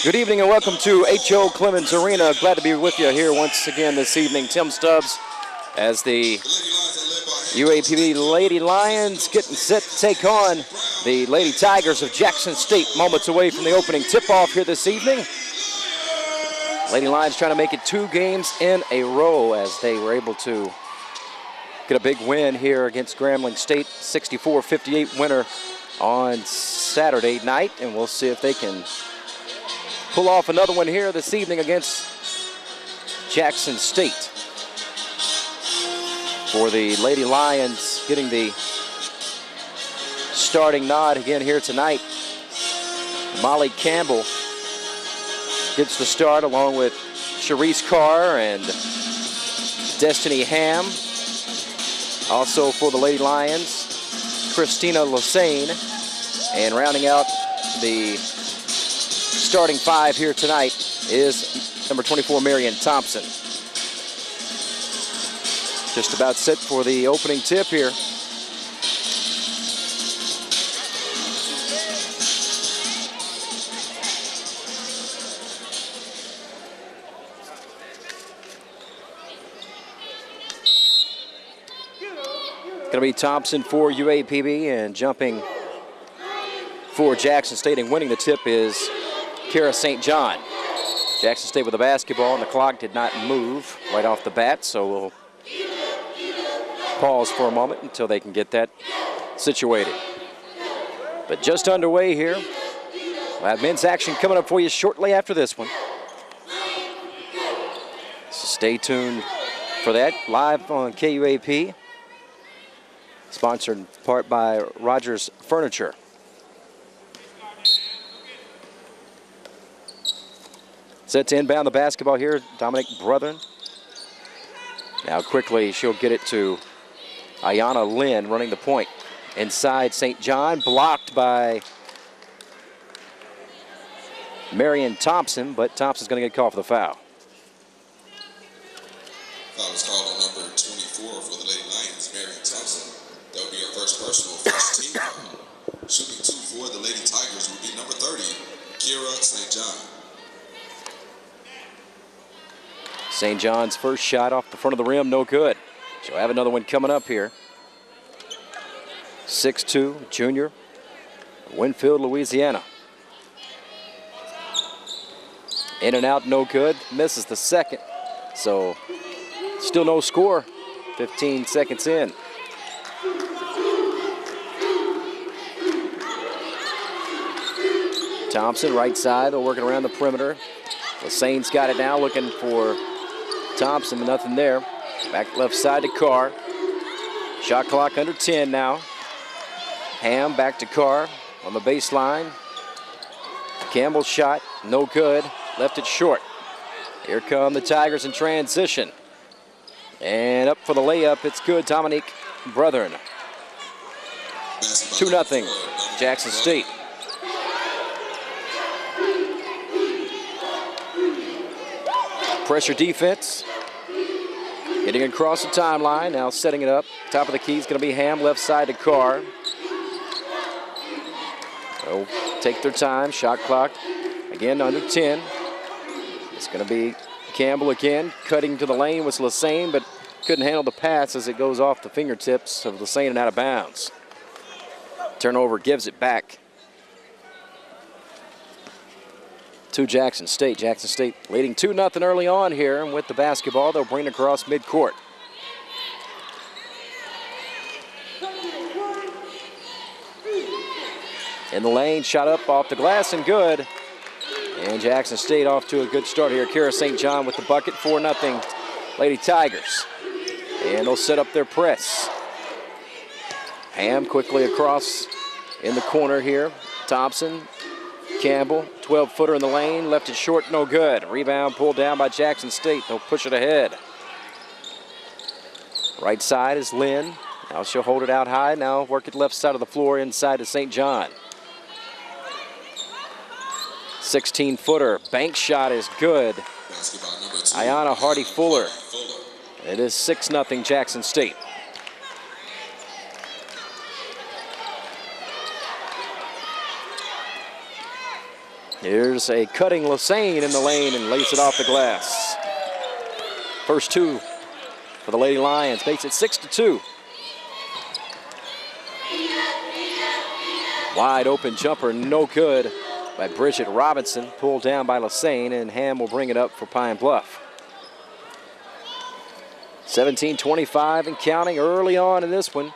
Good evening and welcome to H.O. Clemens Arena. Glad to be with you here once again this evening. Tim Stubbs as the UAPB Lady Lions getting set to take on the Lady Tigers of Jackson State. Moments away from the opening tip-off here this evening. Lady Lions trying to make it 2 games in a row as they were able to get a big win here against Grambling State. 64-58 winner on Saturday night, and we'll see if they can pull off another one here this evening against Jackson State. For the Lady Lions getting the starting nod again here tonight. Molly Campbell gets the start along with Sharice Carr and Destiny Ham. Also for the Lady Lions, Christina Lassane. And rounding out the starting 5 here tonight is number 24, Marion Thompson. Just about set for the opening tip here. Going to be Thompson for UAPB, and jumping for Jackson State and winning the tip is Kara St. John. Jackson State with the basketball, and the clock did not move right off the bat, so we'll pause for a moment until they can get that situated. But just underway here. We'll have men's action coming up for you shortly after this one. So stay tuned for that, live on KUAP. Sponsored in part by Rogers Furniture. Set to inbound the basketball here, Dominic Brethren. Now quickly she'll get it to Ayana Lynn running the point. Inside St. John, blocked by Marion Thompson, but Thompson's going to get called for the foul. Foul is called on number 24 for the Lady Lions, Marion Thompson. That would be her first personal, first team foul. Shooting 2 for the Lady Tigers would be number 30, Kira St. John. St. John's first shot off the front of the rim, no good. She'll have another one coming up here. 6'2", junior, Winfield, Louisiana. In and out, no good. Misses the second. So still no score. 15 seconds in. Thompson, right side, they're working around the perimeter. Lassane's got it now, looking for Thompson, nothing there. Back left side to Carr. Shot clock under 10 now. Ham back to Carr on the baseline. Campbell's shot, no good. Left it short. Here come the Tigers in transition. And up for the layup, it's good. Dominique Brethren. 2-0, Jackson State. Pressure defense. Getting across the timeline, now setting it up. Top of the key is going to be Ham, left side to Carr. They'll take their time, shot clock again under 10. It's going to be Campbell again, cutting to the lane with Lassane, but couldn't handle the pass as it goes off the fingertips of Lassane and out of bounds. Turnover gives it back to Jackson State. Jackson State leading 2-0 early on here, and with the basketball, they'll bring it across midcourt. In the lane, shot up off the glass and good. And Jackson State off to a good start here. Kira St. John with the bucket, 4-0 Lady Tigers. And they'll set up their press. Ham quickly across in the corner here. Thompson, Campbell, 12-footer in the lane, left it short, no good. Rebound pulled down by Jackson State. They'll push it ahead. Right side is Lynn. Now she'll hold it out high. Now work it left side of the floor inside to St. John. 16-footer, bank shot is good. Ayana Hardy-Fuller. It is 6-0 Jackson State. Here's a cutting Lassane in the lane and lays it off the glass. First two for the Lady Lions, makes it 6-2. Wide open jumper, no good by Bridget Robinson. Pulled down by Lassane, and Ham will bring it up for Pine Bluff. 17-25 and counting early on in this one.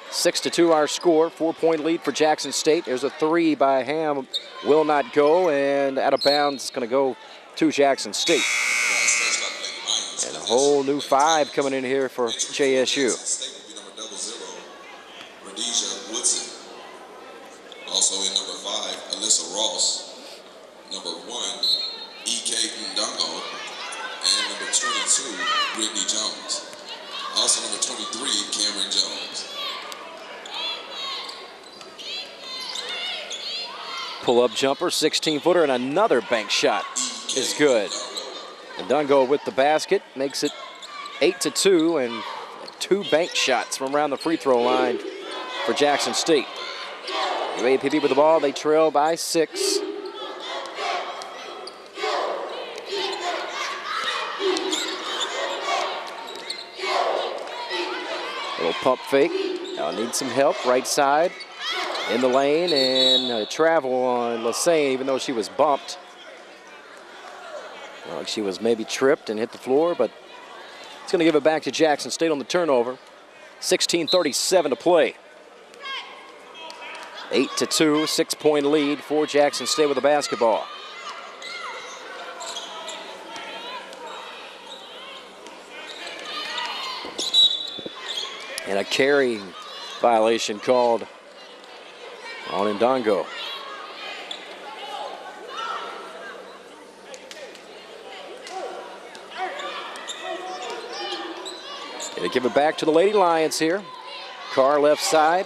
6-2 our score, 4-point lead for Jackson State. There's a three by Ham, will not go, and out of bounds, it's going to go to Jackson State. And a whole new five coming in here for JSU. Rhodesia Woodson. Also in number 5, Alyssa Ross. Number 1, E.K. Ndongo. And number 22, Brittany Jones. Also number 23, Cameron Jones. Pull-up jumper, 16-footer, and another bank shot is good. Ndongo with the basket makes it 8-2, and 2 bank shots from around the free throw line for Jackson State. UAPB with the ball, they trail by 6. Little pump fake. Now need some help. Right side in the lane, and travel on Lassane, even though she was bumped. Like she was maybe tripped and hit the floor, but it's going to give it back to Jackson State on the turnover. 16:37 to play. 8-2, 6-point lead for Jackson State with the basketball. And a carry violation called on Ndongo. Gonna give it back to the Lady Lions here. Carr left side.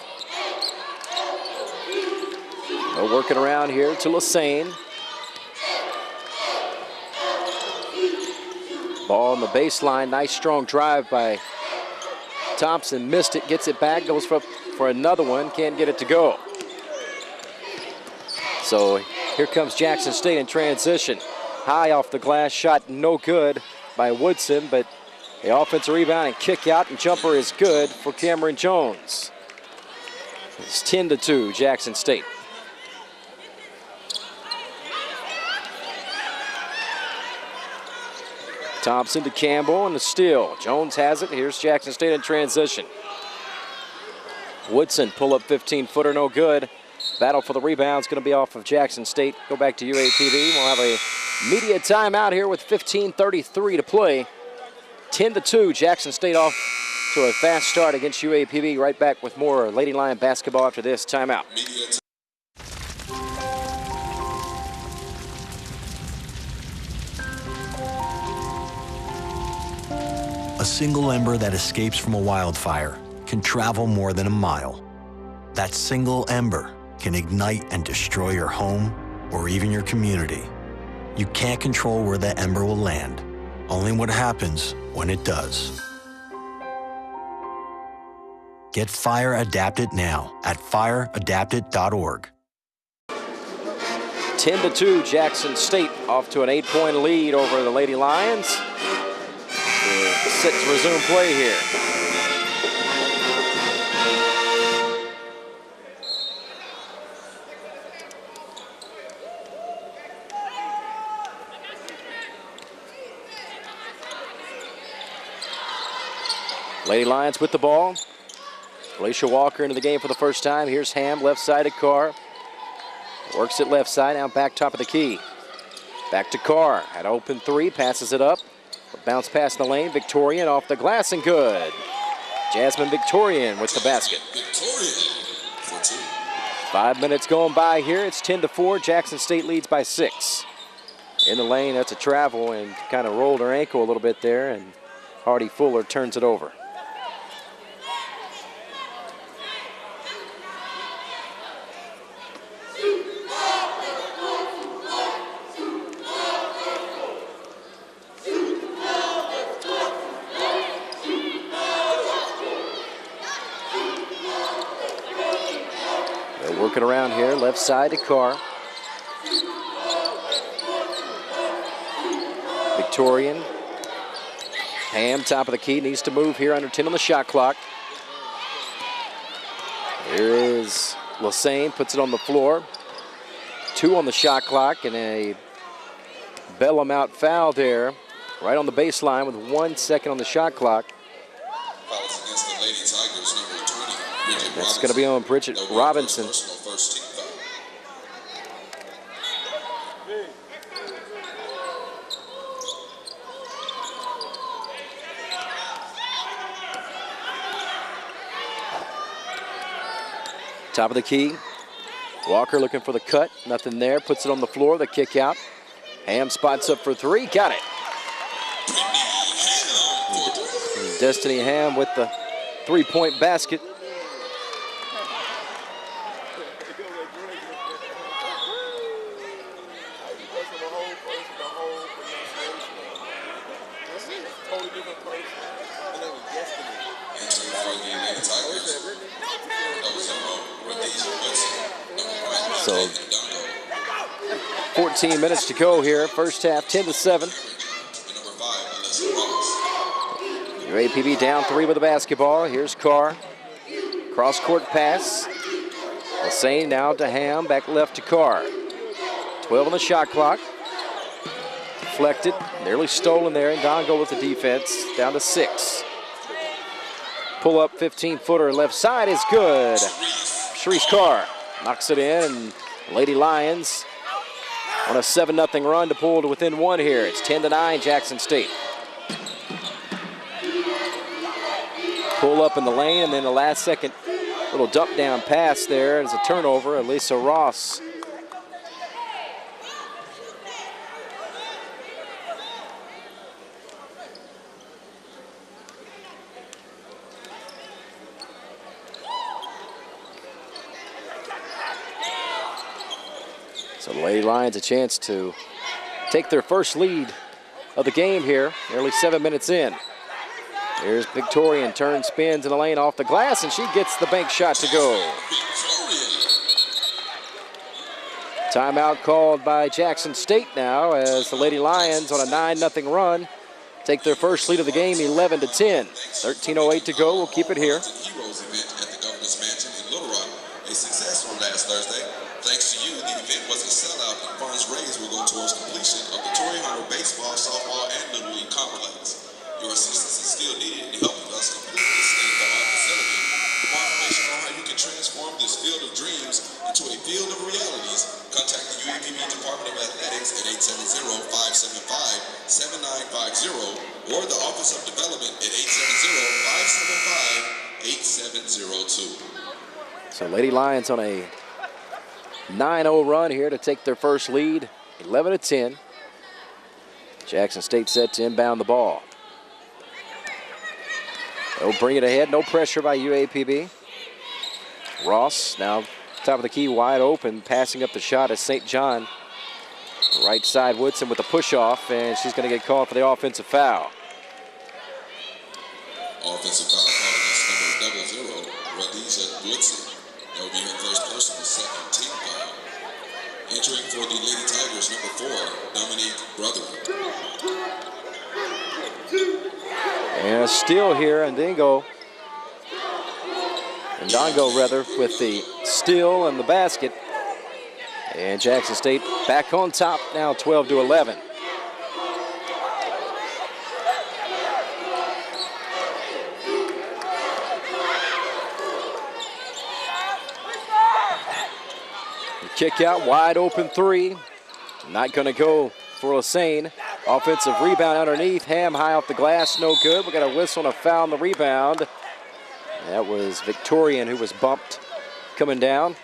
No working around here to Lassane. Ball on the baseline. Nice strong drive by Thompson. Missed it, gets it back, goes for another one. Can't get it to go. So here comes Jackson State in transition. High off the glass shot, no good by Woodson, but the offensive rebound and kick out and jumper is good for Cameron Jones. It's 10-2, Jackson State. Thompson to Campbell and the steal. Jones has it. Here's Jackson State in transition. Woodson, pull up 15-footer, no good. Battle for the rebound is going to be off of Jackson State. Go back to UAPB. We'll have a media timeout here with 15:33 to play. 10-2, Jackson State off to a fast start against UAPB. Right back with more Lady Lion basketball after this timeout. A single ember that escapes from a wildfire can travel more than a mile. That single ember can ignite and destroy your home or even your community. You can't control where that ember will land, only what happens when it does. Get Fire Adapted now at fireadapted.org. 10-2, Jackson State off to an 8-point lead over the Lady Lions. Set to resume play here. Lady Lions with the ball. Alicia Walker into the game for the first time. Here's Ham, left side of Carr. Works it left side, now back top of the key. Back to Carr, had open three, passes it up. Bounce pass in the lane, Victorian off the glass and good. Jasmine Victorian with the basket. 5 minutes going by here, it's 10-4. Jackson State leads by 6. In the lane, that's a travel and kind of rolled her ankle a little bit there, and Hardy Fuller turns it over. Working around here, left side to Carr. Victorian. Ham, top of the key, needs to move here, under 10 on the shot clock. Here is Lassane, puts it on the floor. 2 on the shot clock, and a bail him out foul there, right on the baseline with 1 second on the shot clock. Fouls against the Lady Tigers, number 20, Bridget That's going to be on Bridget Robinson. First team foul. Top of the key. Walker looking for the cut. Nothing there. Puts it on the floor. The kick out. Ham spots up for 3. Got it. Destiny Ham with the 3-point basket. So 14 minutes to go here. First half, 10-7. UAPB down 3 with the basketball. Here's Carr. Cross-court pass. Lassane now to Ham. Back left to Carr. 12 on the shot clock. Deflected. Nearly stolen there. And Dongo with the defense. Down to 6. Pull up 15-footer left side is good. Sharice Carr knocks it in, and Lady Lions on a 7-0 run to pull to within 1 here. It's 10-9 Jackson State. Pull up in the lane, and then the last second little dump down pass there is a turnover. Elisa Ross. So the Lady Lions a chance to take their first lead of the game here, nearly 7 minutes in. Here's Victorian, turns, spins in the lane off the glass, and she gets the bank shot to go. Timeout called by Jackson State now as the Lady Lions on a 9-0 run take their first lead of the game, 11-10. 13:08 to go. We'll keep it here. Heroes event at the Governor's Mansion in Little Rock. A success on last Thursday. Thanks to you, the event was a sellout, and funds raised will go towards completion of the Torrey Hunter baseball, softball, and Little League complex. Your assistance is still needed in helping us complete this state-of-the-art facility. For more information on how you can transform this field of dreams into a field of realities, contact the UAPB Department of Athletics at 870-575-7950 or the Office of Development at 870-575-8702. So Lady Lions on a 9-0 run here to take their first lead, 11-10. Jackson State set to inbound the ball. They'll bring it ahead, no pressure by UAPB. Ross now top of the key, wide open, passing up the shot as St. John. Right side Woodson with the push off, and she's going to get called for the offensive foul. Offensive foul called against number 00, Radisha Woodson. That will be her first personal, second team foul. Entering for the Lady Tigers, number 4, Dominique Brother. And a steal here, and Dongo with the steal and the basket. And Jackson State back on top now, 12-11. Kick out, wide open 3. Not going to go for Lassane. Offensive rebound underneath. Ham high off the glass, no good. We got a whistle and a foul on the rebound. That was Victorian who was bumped coming down.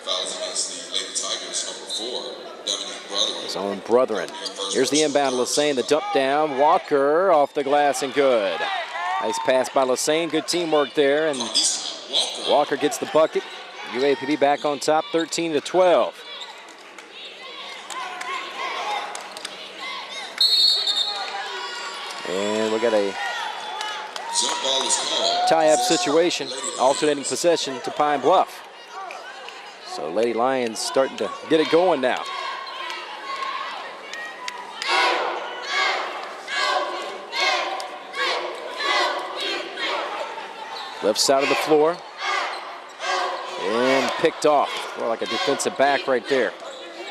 Fouls against the Lady Tigers, number 4, Dominique Brother. His own Brethren. Here's the inbound, Lassane, the dump down. Walker off the glass and good. Nice pass by Lassane, good teamwork there, and Walker gets the bucket. UAPB back on top, 13-12. And we got a tie-up situation, alternating possession to Pine Bluff. So Lady Lions starting to get it going now. Left side of the floor. And picked off. Well, like a defensive back right there.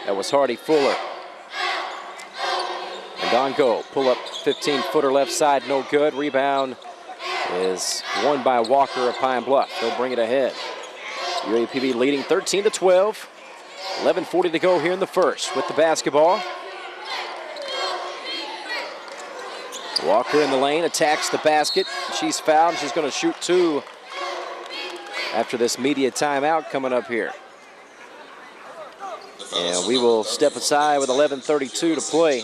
That was Hardy Fuller. And Dongo, pull up 15-footer left side, no good. Rebound is won by Walker of Pine Bluff. They'll bring it ahead. UAPB leading 13-12. 11:40 to go here in the first with the basketball. Walker in the lane, attacks the basket. She's fouled. She's going to shoot two after this media timeout coming up here. And we will step aside with 11:32 to play.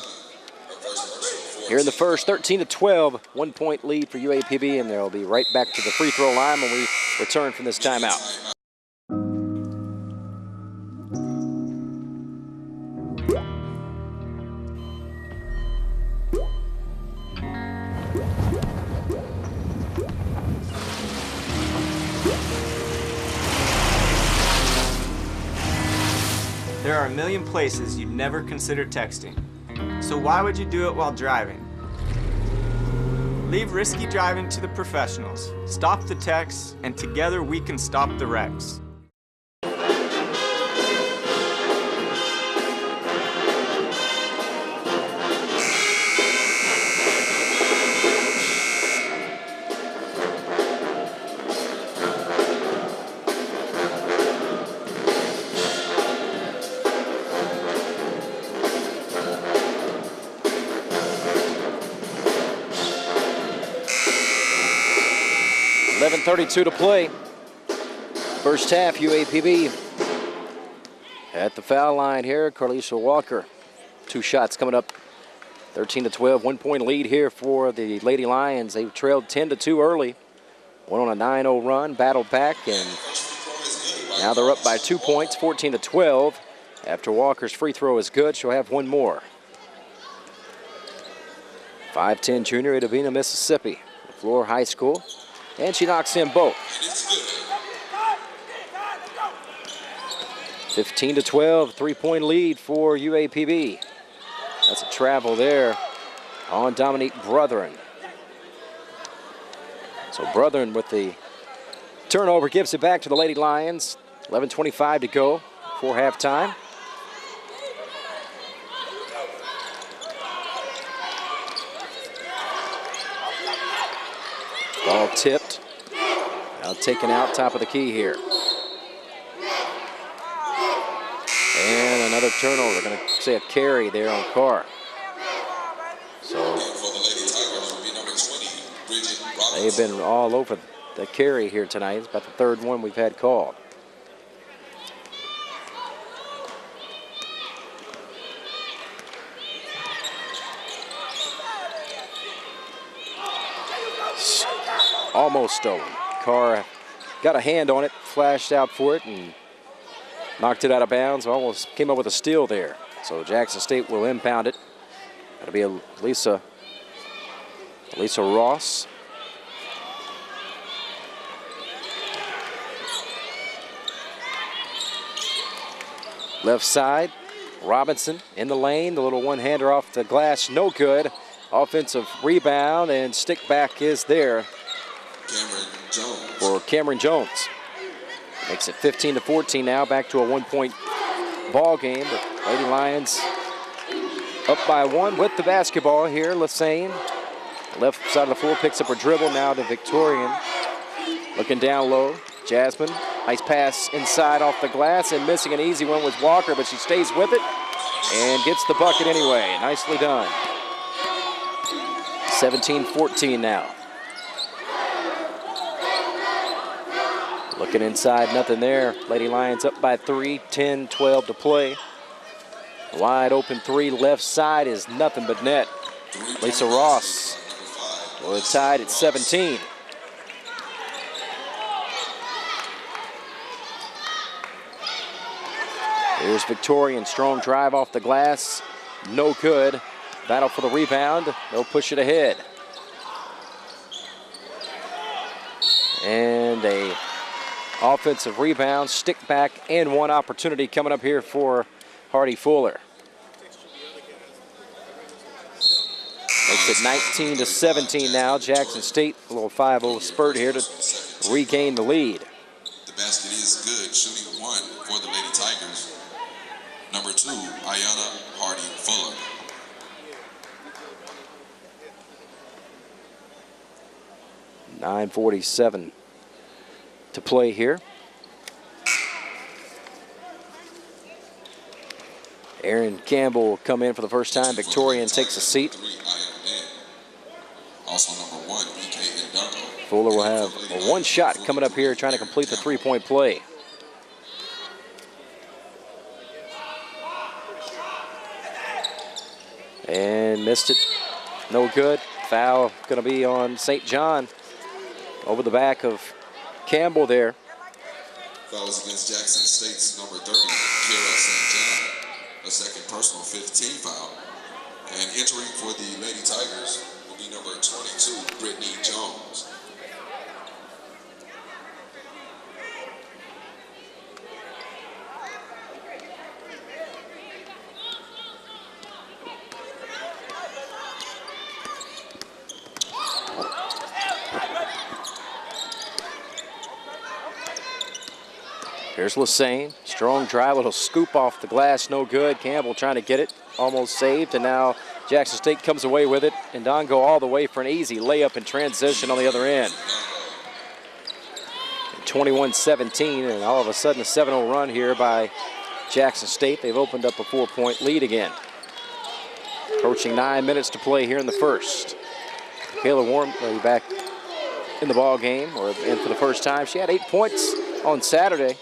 Here in the first, 13-12, 1 point lead for UAPB, and they'll be right back to the free throw line when we return from this timeout. There are a million places you'd never consider texting. So why would you do it while driving? Leave risky driving to the professionals. Stop the texts, and together we can stop the wrecks. .32 to play. First half, UAPB at the foul line here. Carlisha Walker, 2 shots coming up. 13-12, 1 point lead here for the Lady Lions. They trailed 10-2 early. Went on a 9-0 run, battled back, and now they're up by 2 points, 14-12. After Walker's free throw is good, she'll have one more. 5'10 junior at Avina, Mississippi, Floor High School. And she knocks in both. 15-12, 3 point lead for UAPB. That's a travel there on Dominique Brethren. So Brethren with the turnover gives it back to the Lady Lions. 11:25 to go before halftime. Ball tipped. Now taken out, top of the key here. And another turnover. Going to say a carry there on Carr. So they've been all over the carry here tonight. It's about the third one we've had called. Almost stolen. Carr got a hand on it, flashed out for it, and knocked it out of bounds. Almost came up with a steal there. So Jackson State will impound it. That'll be Lisa Ross. Left side, Robinson in the lane. The little one-hander off the glass, no good. Offensive rebound, and stick back is there for Cameron Jones. Makes it 15-14 now, back to a 1 point ball game. But Lady Lions up by 1 with the basketball here. Lassane, left side of the floor, picks up her dribble now to Victorian. Looking down low, Jasmine. Nice pass inside off the glass, and missing an easy one was Walker, but she stays with it and gets the bucket anyway. Nicely done. 17-14 now. Looking inside, nothing there. Lady Lions up by 3, 10-12 to play. Wide open 3, left side is nothing but net. Lisa Ross, we're tied at 17. Here's Victorian, strong drive off the glass, no good. Battle for the rebound, they'll push it ahead. And a offensive rebound, stick back, and one opportunity coming up here for Hardy Fuller. Makes it 19-17 now. Jackson State, a little 5-0 spurt here to regain the lead. The basket is good. Shooting 1 for the Lady Tigers. Number 2, Ayana Hardy Fuller. .947 to play here. Aaron Campbell will come in for the first time. Victorian takes a seat. Also number 1, EK Ndungo. Fuller will have a one shot coming up here, trying to complete the three-point play. And missed it. No good. Foul going to be on St. John. Over the back of Campbell there. Foul is against Jackson State's number 30, Kira St. John. A second personal 15 foul. And entering for the Lady Tigers will be number 22, Brittany Jones. Here's Lassane, strong drive, little scoop off the glass, no good. Campbell trying to get it, almost saved, and now Jackson State comes away with it. And Ndungo all the way for an easy layup in transition on the other end. 21-17, and all of a sudden a 7-0 run here by Jackson State. They've opened up a 4-point lead again. Approaching 9 minutes to play here in the first. Kayla Warren back in the ball game, or in for the first time. She had 8 points on Saturday.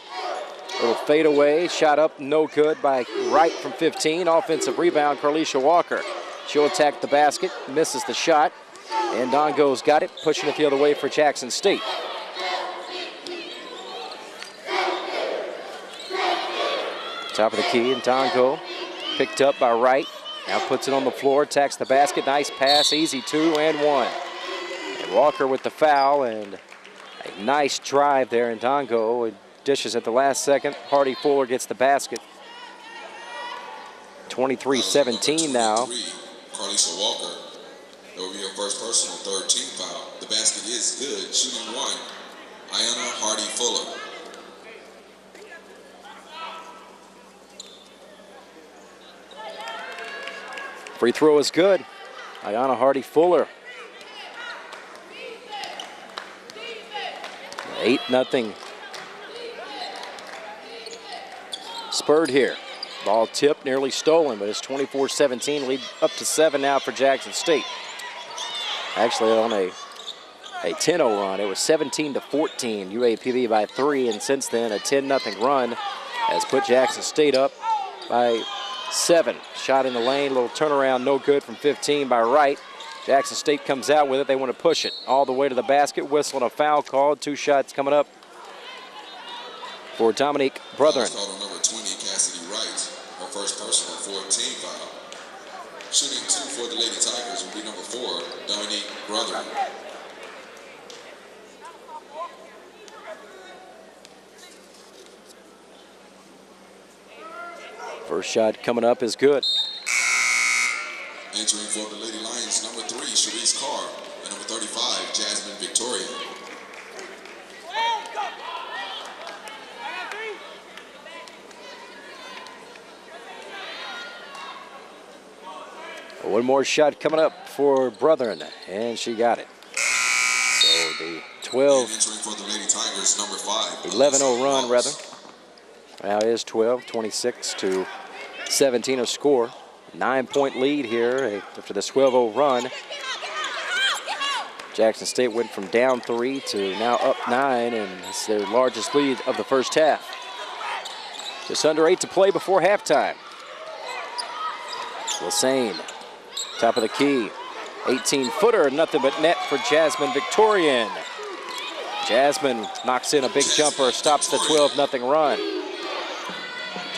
Little fadeaway, shot up, no good by Wright from 15. Offensive rebound, Carlisha Walker. She'll attack the basket, misses the shot, and Ndungo's got it, pushing it the other way for Jackson State. Top of the key, and Ndungo picked up by Wright. Now puts it on the floor, attacks the basket, nice pass, easy 2 and 1. And Walker with the foul, and a nice drive there, and Ndungo dishes at the last second. Hardy Fuller gets the basket. 23-17 now. Carlisha Walker. That will be her first personal 3rd team foul. The basket is good. Shooting 1, Ayana Hardy Fuller. Free throw is good. Ayana Hardy Fuller. 8-0. Spurred here. Ball tipped, nearly stolen, but it's 24-17. Lead up to 7 now for Jackson State. Actually on a 10-0 run. It was 17-14. UAPB by 3, and since then a 10-0 run has put Jackson State up by 7. Shot in the lane, little turnaround, no good from 15 by Wright. Jackson State comes out with it. They want to push it all the way to the basket. Whistle and a foul called. 2 shots coming up for Dominique Brotherin. Called on number 20, Cassidy Wright. Her first personal 14 foul. Shooting 2 for the Lady Tigers will be number 4, Dominique Brotherin. First shot coming up is good. Entering for the Lady Lions, number 3, Sharice Carr, and number 35, Jasmine Victoria. One more shot coming up for Brotherin, and she got it. So the 11-0 run, rather. Now it is 12, 26-17 of score. 9-point lead here after this 12-0 run. Jackson State went from down 3 to now up 9, and it's their largest lead of the first half. Just under 8 to play before halftime. Lassane, top of the key. 18-footer, nothing but net for Jasmine Victorian. Jasmine knocks in a big jumper, stops the 12-0 run.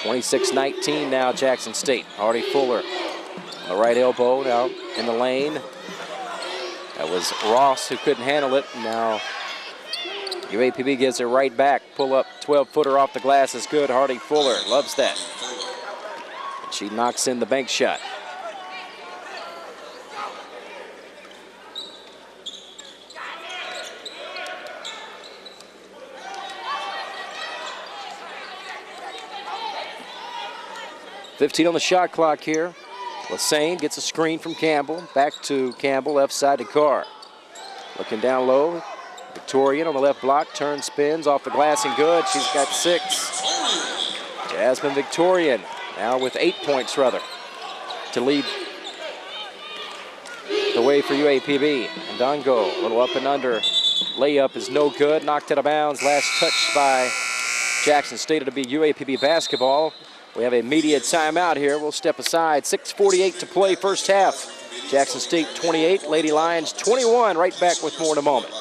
26-19 now, Jackson State. Hardy Fuller on the right elbow now in the lane. That was Ross who couldn't handle it. Now UAPB gives it right back. Pull up 12-footer off the glass is good. Hardy Fuller loves that. And she knocks in the bank shot. .15 on the shot clock here. Lassane gets a screen from Campbell. Back to Campbell, left side to Carr. Looking down low. Victorian on the left block, turns, spins off the glass and good. She's got 6. Jasmine Victorian now with 8 points rather to lead the way for UAPB. And Dongo, a little up and under. Layup is no good, knocked out of bounds. Last touch by Jackson State. It'll be UAPB basketball. We have a media timeout here. We'll step aside. 6:48 to play first half. Jackson State 28, Lady Lions 21. Right back with more in a moment.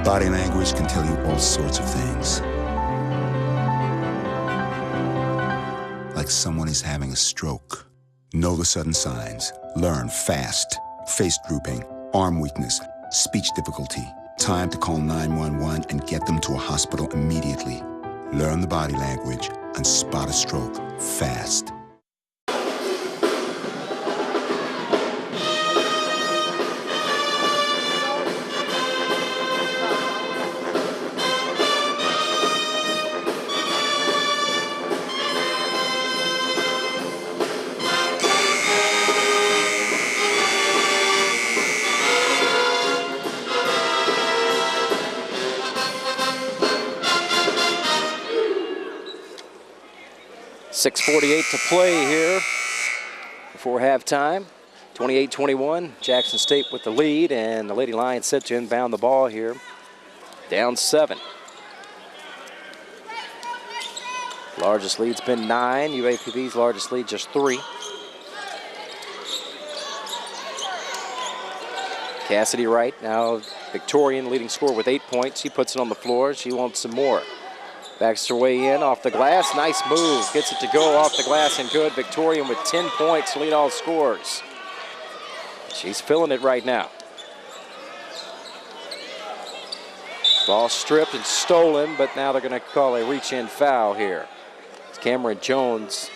Body language can tell you all sorts of things. Like someone is having a stroke. Know the sudden signs. Learn fast. Face drooping, arm weakness, speech difficulty. Time to call 911 and get them to a hospital immediately. Learn the body language and spot a stroke fast. .6:48 to play here before halftime. 28-21, Jackson State with the lead, and the Lady Lions set to inbound the ball here. Down 7. Largest lead's been 9. UAPB's largest lead just 3. Cassidy Wright, now Victorian, leading scorer with 8 points. She puts it on the floor. She wants some more. Backs her way in off the glass. Nice move. Gets it to go off the glass and good. Victorian with 10 points to lead all scores. She's feeling it right now. Ball stripped and stolen, but now they're going to call a reach-in foul here. It's Cameron Jones.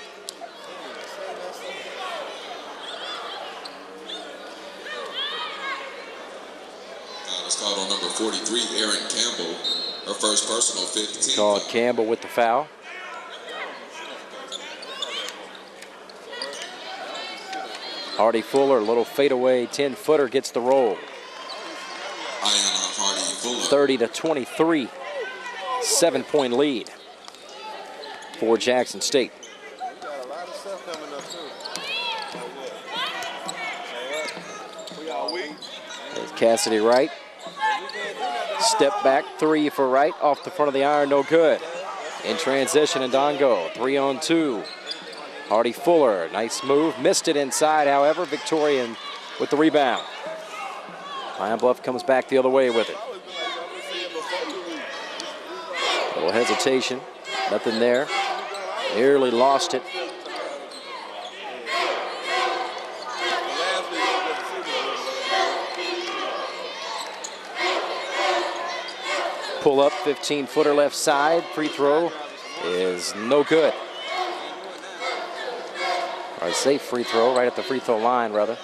It's called on number 43, Erin Campbell. Her first personal 15. Called Campbell with the foul. Hardy Fuller, a little fadeaway 10-footer, gets the roll. Ayanna Hardy Fuller. 30-23, 7-point lead for Jackson State. There's Cassidy Wright. Step back 3 for Wright, off the front of the iron, no good. In transition, and Dongo, 3-on-2. Hardy Fuller, nice move, missed it inside, however. Victorian with the rebound. Pine Bluff comes back the other way with it. A little hesitation, nothing there. Nearly lost it. Pull up, 15-footer left side. Free throw is no good. Or a safe free throw, right at the free throw line, rather.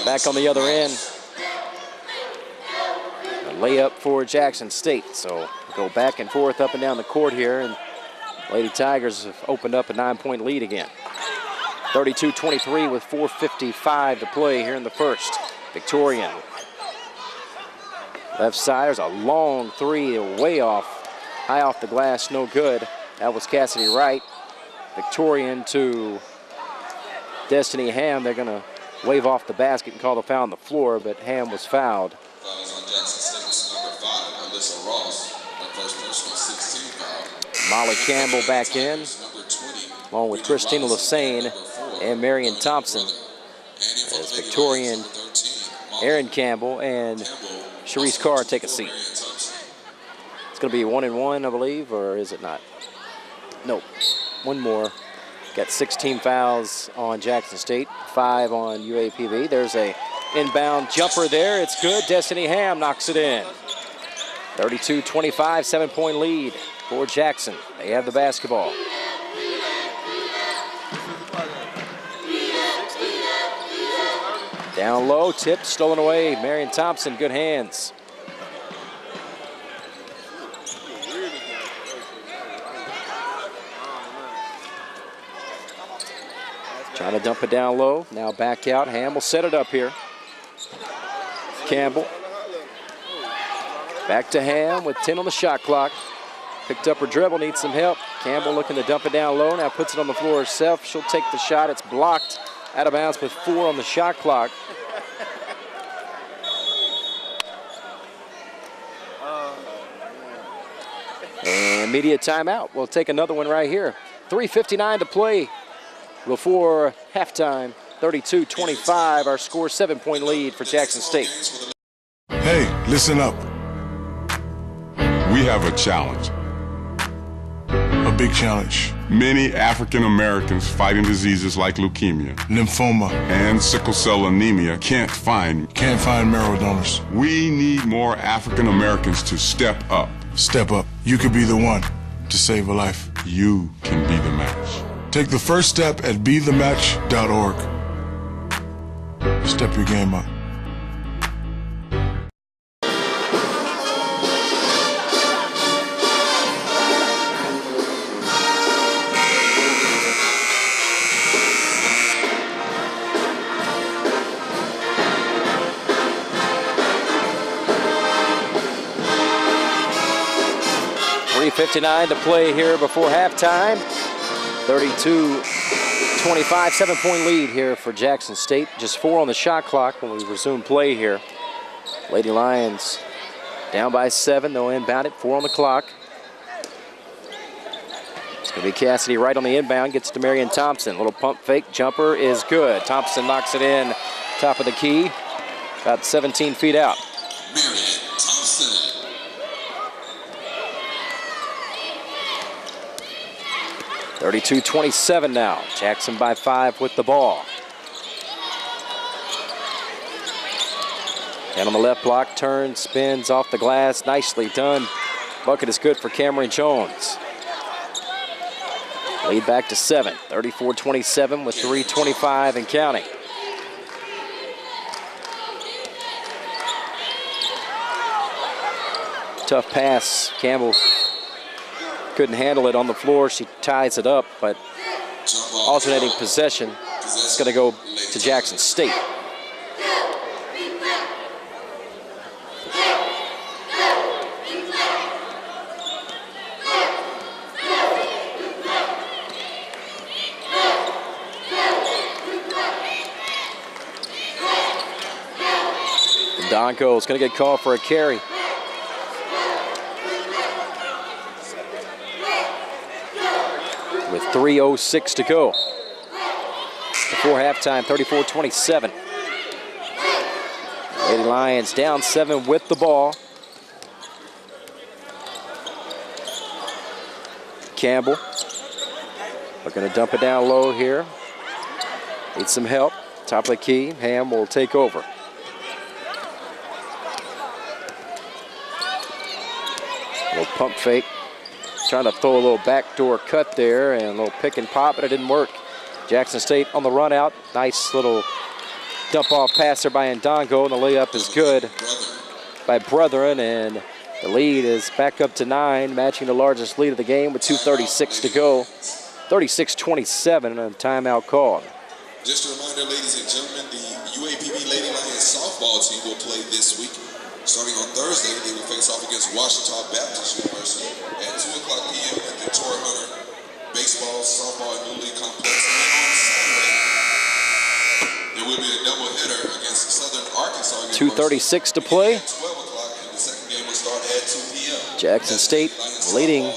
Back on the other end. A layup for Jackson State. So go back and forth up and down the court here, and Lady Tigers have opened up a 9-point lead again. 32-23 with 4:55 to play here in the first. Victorian. Left side, there's a long 3, way off, high off the glass, no good. That was Cassidy Wright. Victorian to Destiny Ham. They're gonna wave off the basket and call the foul on the floor, but Ham was fouled. Fouls on Jackson State, number 5, Alyssa Ross. Her first personal 16 foul. Molly Campbell back in, Number 20, along with Christina Lassane and Marion Thompson. As Victorian, Erin Campbell, and Sharice Carr take a seat. It's going to be 1-1, I believe, or is it not? Nope. one more. Got 16 fouls on Jackson State, 5 on UAPB. There's a inbound jumper there. It's good. Destiny Ham knocks it in. 32-25, 7-point lead for Jackson. They have the basketball. Down low, tipped, stolen away. Marion Thompson, good hands. Trying to dump it down low. Now back out. Ham will set it up here. Campbell. Back to Ham with 10 on the shot clock. Picked up her dribble, needs some help. Campbell looking to dump it down low. Now puts it on the floor herself. She'll take the shot. It's blocked out of bounds with 4 on the shot clock. And immediate timeout. We'll take another one right here. 3:59 to play before halftime. 32-25, our score, 7-point lead for Jackson State. Hey, listen up. We have a challenge. A big challenge. Many African Americans fighting diseases like leukemia, Lymphoma, and sickle cell anemia can't find marrow donors. We need more African Americans to step up. Step up. You could be the one to save a life. You can be the match. Take the first step at BeTheMatch.org. Step your game up. .59 to play here before halftime. 32-25, 7-point lead here for Jackson State. Just 4 on the shot clock when we resume play here. Lady Lions down by 7. They'll inbound it. 4 on the clock. It's going to be Cassidy right on the inbound. Gets to Marion Thompson. Little pump fake. Jumper is good. Thompson knocks it in. Top of the key. About 17 feet out. Marion Thompson. 32-27 now. Jackson by 5 with the ball. And on the left block, turns, spins off the glass. Nicely done. Bucket is good for Cameron Jones. Lead back to 7. 34-27 with 3:25 and counting. Tough pass. Campbell couldn't handle it on the floor. She ties it up, but alternating possession is going to go to Jackson State. Donko is going to get called for a carry. With 3:06 to go. Before halftime, 34-27. Lady Lions down 7 with the ball. Campbell looking to dump it down low here. Needs some help. Top of the key. Ham will take over. Little pump fake. Trying to throw a little backdoor cut there and a little pick and pop, but it didn't work. Jackson State on the run out. Nice little dump off passer by Ndongo, and the layup is good by Brethren, and the lead is back up to 9, matching the largest lead of the game with 2:36 to go. 36-27 and a timeout called. Just a reminder, ladies and gentlemen, the UAPB Lady Lions softball team will play this week. Starting on Thursday, they will face off against Washita Baptist University at 2 o'clock p.m. at the Torrey Hunter Baseball, Softball, and Little League Complex. And then on Saturday, there will be a doubleheader against Southern Arkansas University. 2:36 to play. At 12 o'clock, and the second game will start at 2 p.m. Jackson State leading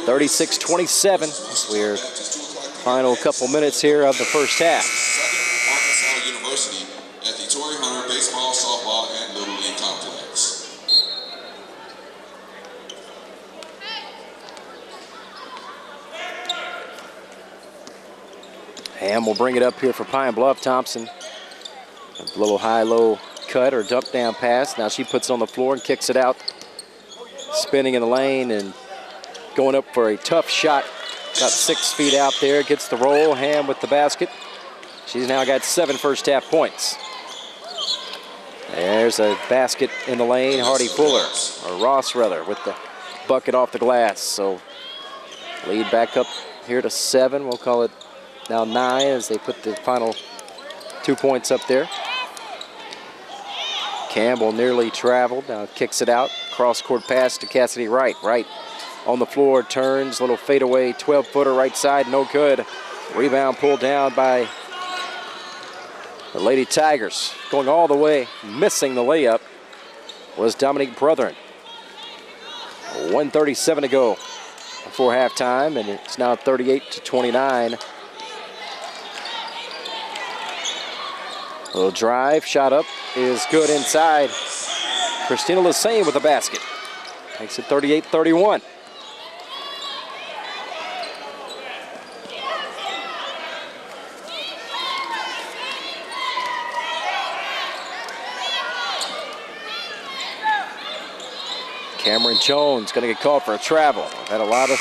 36-27 as we're final couple minutes here of the first half. Southern Arkansas University at the Torrey Hunter Baseball, Softball, and Little League Complex. Ham will bring it up here for Pine Bluff. Thompson, a little high-low cut or dump down pass. Now she puts it on the floor and kicks it out. Spinning in the lane and going up for a tough shot. About 6 feet out there, gets the roll. Ham with the basket. She's now got 7 first-half points. There's a basket in the lane. Hardy Fuller, or Ross rather, with the bucket off the glass. So lead back up here to 7. We'll call it now 9 as they put the final 2 points up there. Campbell nearly traveled. Now kicks it out. Cross-court pass to Cassidy Wright. Wright on the floor, turns, little fadeaway 12-footer right side, no good. Rebound pulled down by the Lady Tigers. Going all the way, missing the layup, was Dominique Brethren. 1:37 to go before halftime, and it's now 38-29. Little drive, shot up, is good inside. Christina Lassane with the basket. Makes it 38-31. Cameron Jones going to get called for a travel. We've had a lot of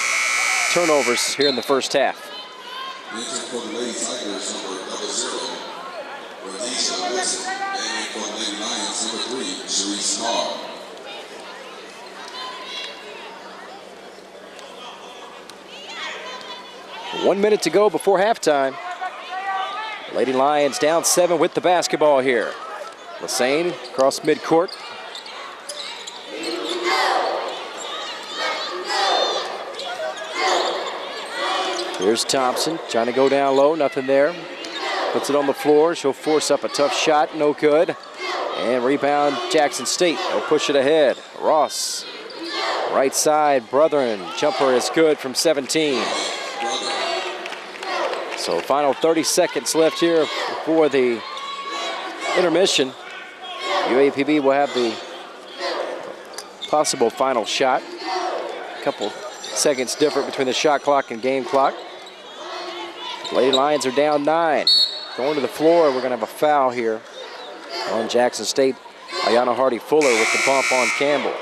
turnovers here in the first half. For the Lady Tigers, number 0, Rhodesia Wilson. And for the Lady Lions, number 3, Sharice Hall. One minute to go before halftime. Lady Lions down 7 with the basketball here. Lassane across midcourt. Here's Thompson trying to go down low, nothing there. Puts it on the floor, she'll force up a tough shot, no good. And rebound Jackson State, they'll push it ahead. Ross, right side, Brethren, jumper is good from 17. So final 30 seconds left here before the intermission. UAPB will have the possible final shot. A couple seconds different between the shot clock and game clock. Lady Lions are down 9. Going to the floor, we're going to have a foul here on Jackson State. Ayana Hardy Fuller with the bump on Campbell.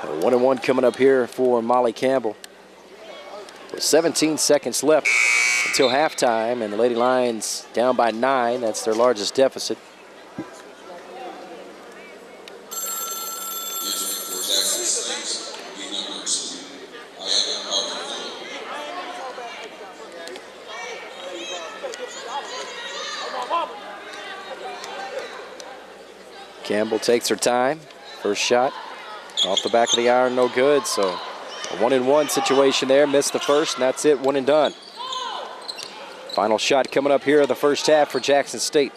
A 1-and-1 coming up here for Molly Campbell. With 17 seconds left until halftime, and the Lady Lions down by 9. That's their largest deficit. Campbell takes her time. First shot off the back of the iron, no good. So a 1-and-1 situation there. Missed the first, and that's it, 1 and done. Final shot coming up here in the first half for Jackson State.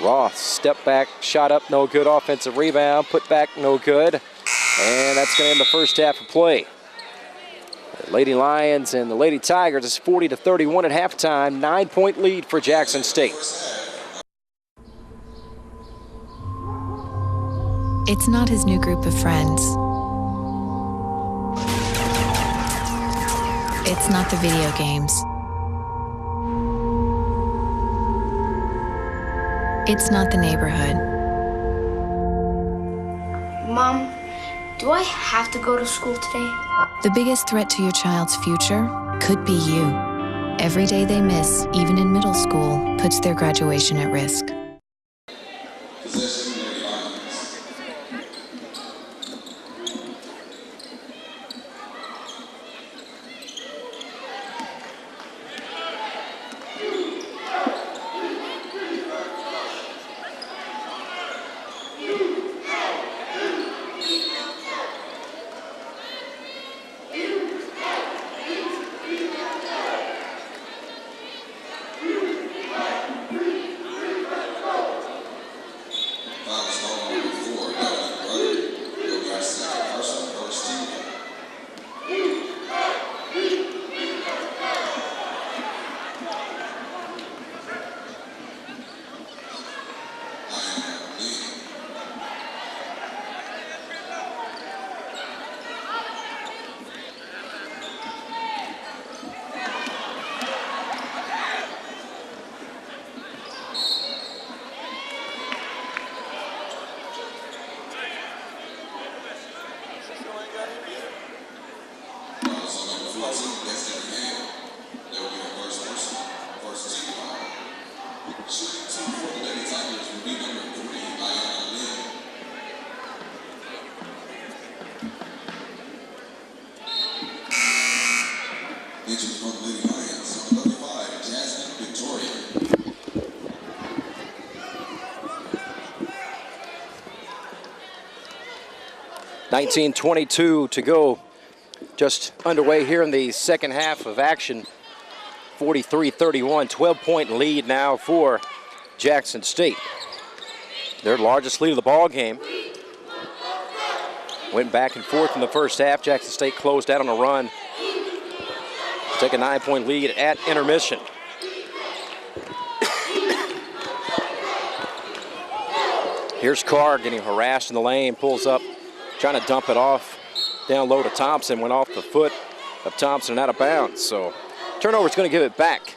Ross, step back, shot up, no good. Offensive rebound, put back, no good. And that's going to end the first half of play. The Lady Lions and the Lady Tigers is 40-31 at halftime. 9-point lead for Jackson State. It's not his new group of friends. It's not the video games. It's not the neighborhood. Mom, do I have to go to school today? The biggest threat to your child's future could be you. Every day they miss, even in middle school, puts their graduation at risk. Lady Lions, number 35, Jasmine Victoria. 19:22 to go. Just underway here in the second half of action. 43-31, 12-point lead now for Jackson State. Their largest lead of the ball game. Went back and forth in the first half. Jackson State closed out on a run. Take a 9-point lead at intermission. Here's Carr getting harassed in the lane, pulls up, trying to dump it off down low to Thompson. Went off the foot of Thompson and out of bounds. So turnover's going to give it back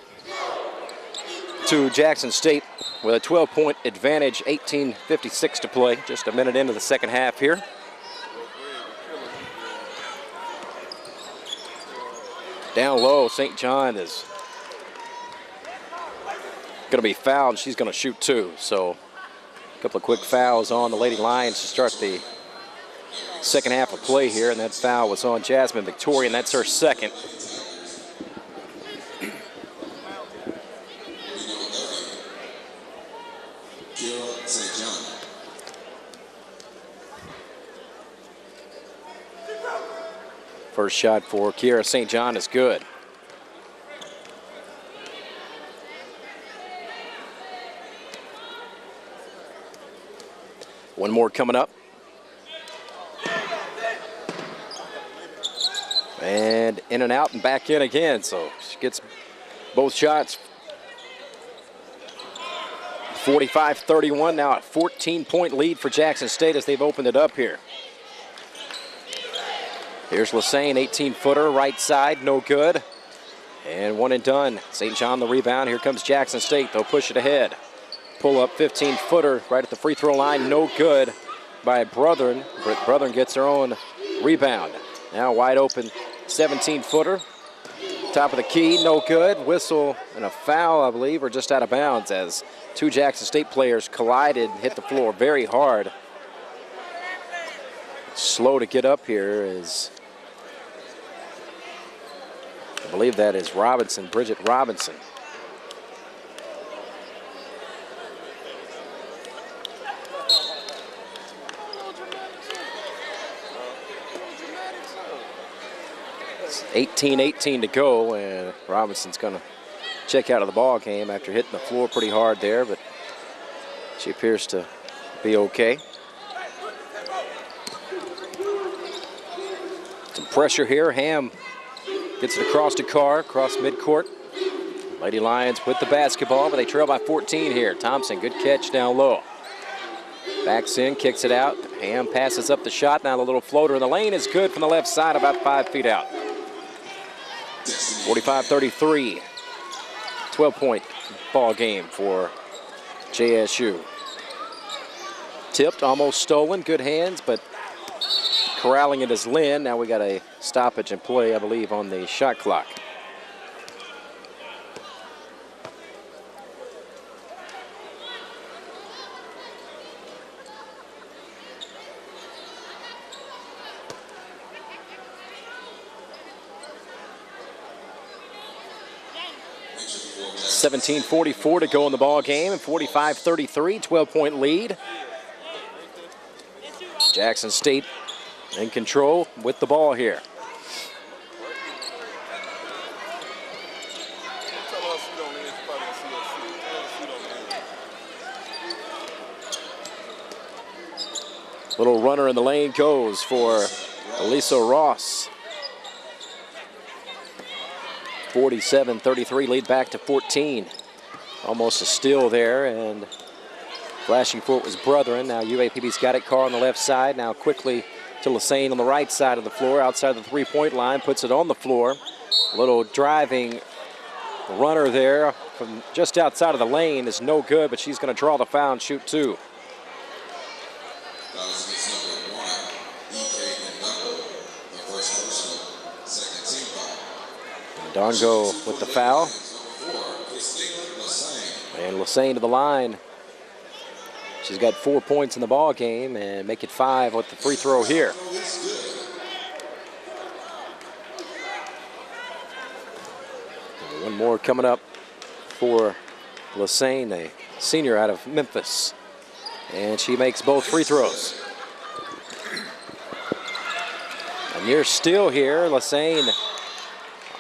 to Jackson State with a 12-point advantage, 18:56 to play. Just a minute into the second half here. Down low, St. John is going to be fouled. She's going to shoot two. So a couple of quick fouls on the Lady Lions to start the second half of play here, and that foul was on Jasmine Victoria, and that's her second. St. John. First shot for Kiera St. John is good. One more coming up. And in and out and back in again, so she gets both shots. 45-31, now a 14-point lead for Jackson State as they've opened it up here. Here's Lassane, 18-footer, right side, no good. And one and done. St. John the rebound. Here comes Jackson State. They'll push it ahead. Pull up 15-footer right at the free throw line, no good by Brethren. Brethren gets their own rebound. Now wide open 17-footer. Top of the key, no good. Whistle and a foul, I believe, or just out of bounds as two Jackson State players collided and hit the floor very hard. Slow to get up here is, I believe that is Robinson, Bridget Robinson. It's 18-18 to go, and Robinson's going to check out of the ball game after hitting the floor pretty hard there, but she appears to be okay. Some pressure here. Ham gets it across to Carr, across midcourt. Lady Lions with the basketball, but they trail by 14 here. Thompson, good catch down low. Backs in, kicks it out. Ham passes up the shot. Now the little floater in the lane is good from the left side, about 5 feet out. 45-33. 12-point ball game for JSU. Tipped, almost stolen. Good hands, but corralling it is Lynn. Now we got a stoppage in play, I believe, on the shot clock. .44 to go in the ball game, and 45-33, 12-point lead. Jackson State in control with the ball here. Little runner in the lane goes for Elisa Ross. 47-33, lead back to 14. Almost a steal there, and flashing for it was Brethren. Now UAPB's got it. Carr on the left side. Now quickly to Lassane on the right side of the floor, outside the three-point line, puts it on the floor. A little driving runner there from just outside of the lane is no good, but she's going to draw the foul and shoot two. Dongo with the foul. And Lassane to the line. She's got 4 points in the ball game and make it 5 with the free throw here. One more coming up for Lassane, a senior out of Memphis. And she makes both free throws. A near steal here. Lassane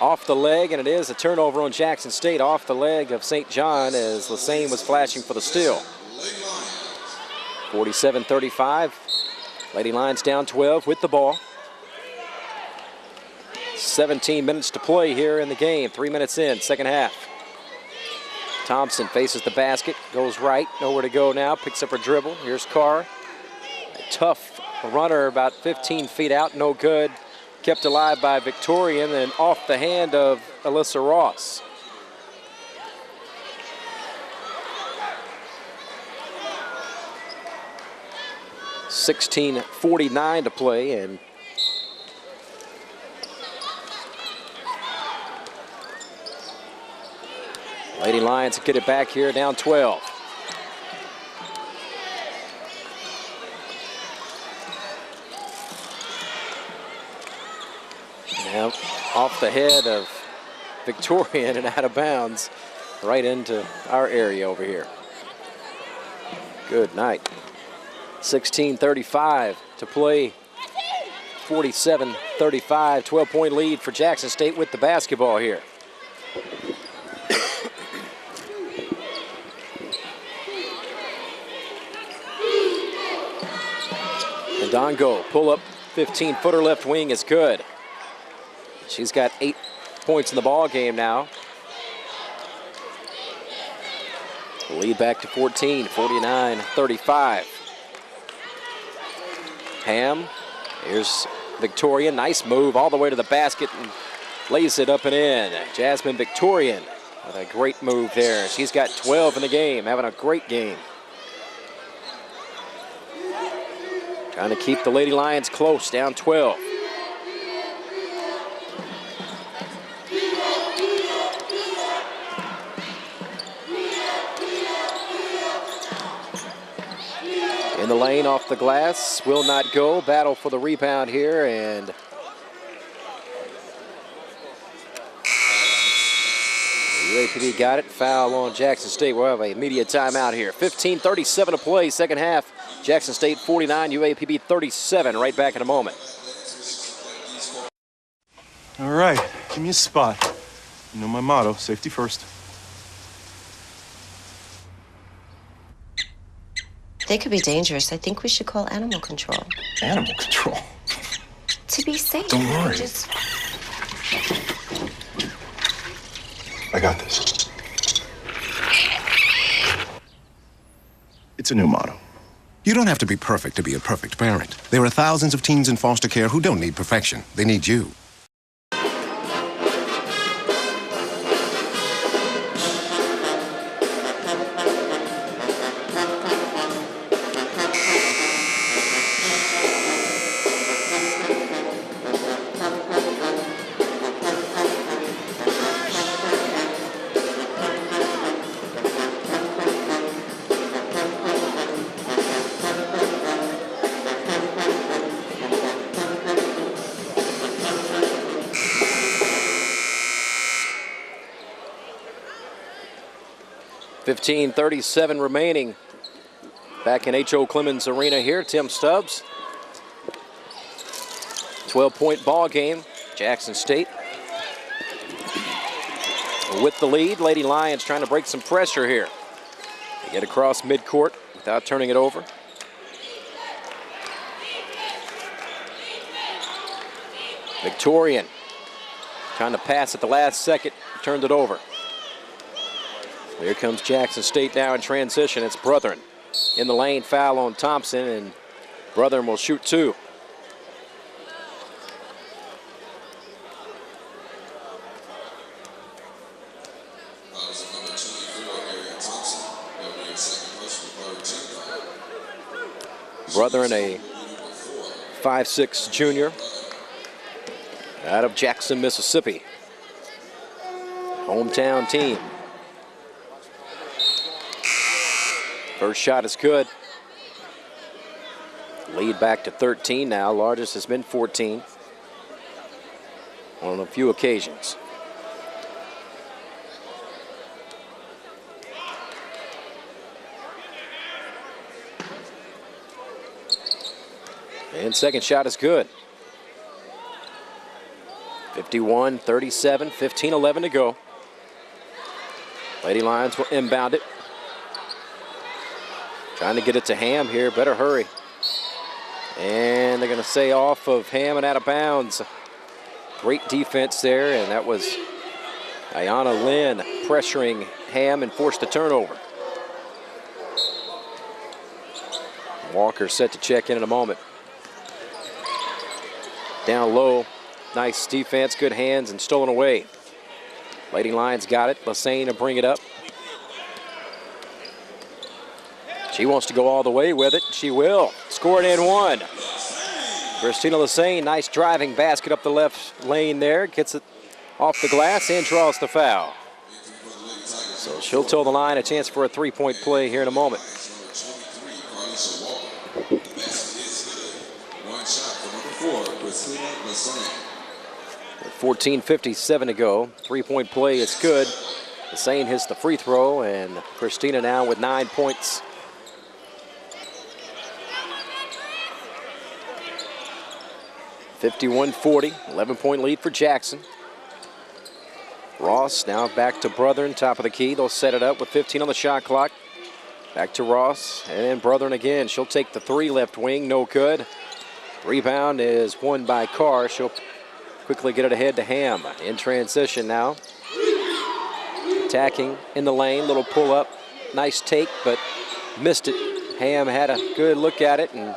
off the leg, and it is a turnover on Jackson State off the leg of St. John as Lassane was flashing for the steal. 47-35. Lady Lions down 12 with the ball. 17 minutes to play here in the game. 3 minutes in, second half. Thompson faces the basket, goes right, nowhere to go now, picks up her dribble. Here's Carr. A tough runner about 15 feet out, no good. Kept alive by Victorian and off the hand of Alyssa Ross. .16:49 to play, and Lady Lions get it back here, down 12. Now off the head of Victorian and out of bounds right into our area over here. Good night. 16:35 to play. 47-35, 12-point lead for Jackson State with the basketball here. Ndongo, pull up, 15-footer left wing is good. She's got 8 points in the ball game now. Lead back to 14, 49-35. Ham, here's Victorian, nice move all the way to the basket and lays it up and in. Jasmine Victorian with a great move there. She's got 12 in the game, having a great game. Trying to keep the Lady Lions close, down 12. In the lane, off the glass, will not go. Battle for the rebound here, and UAPB got it. Foul on Jackson State. We'll have a media timeout here. 15:37 to play, second half. Jackson State 49, UAPB 37. Right back in a moment. All right, give me a spot. You know my motto, safety first. They could be dangerous. I think we should call animal control. Animal control? To be safe. Don't worry. Just... I got this. It's a new motto. You don't have to be perfect to be a perfect parent. There are thousands of teens in foster care who don't need perfection. They need you. .37 remaining. Back in H.O. Clemens Arena here, Tim Stubbs. 12-point ball game. Jackson State with the lead. Lady Lions trying to break some pressure here. They get across midcourt without turning it over. Victorian trying to pass at the last second, turned it over. Here comes Jackson State now in transition. It's Bruthern in the lane, foul on Thompson, and Bruthern will shoot two. Bruthern, a 5'6" junior out of Jackson, Mississippi. Hometown team. First shot is good. Lead back to 13 now. Largest has been 14 on a few occasions. And second shot is good. 51-37, 15-11 to go. Lady Lions will inbound it. Trying to get it to Ham here, better hurry. And they're gonna say off of Ham and out of bounds. Great defense there, and that was Ayana Lynn pressuring Ham and forced the turnover. Walker set to check in a moment. Down low, nice defense, good hands, and stolen away. Lady Lions got it. Lassane to bring it up. She wants to go all the way with it. She will. Scored in one. Christina Lassane, nice driving basket up the left lane there. Gets it off the glass and draws the foul. So she'll toe the line, a chance for a three-point play here in a moment. 14:57 to go. Three-point play is good. Lassane hits the free throw, and Christina now with 9 points. (51-40), 11-point lead for Jackson. Ross now back to Brothern, top of the key. They'll set it up with 15 on the shot clock. Back to Ross, and then Brothern again. She'll take the three, left wing, no good. Rebound is won by Carr. She'll quickly get it ahead to Ham. In transition now. Attacking in the lane, little pull up. Nice take, but missed it. Ham had a good look at it and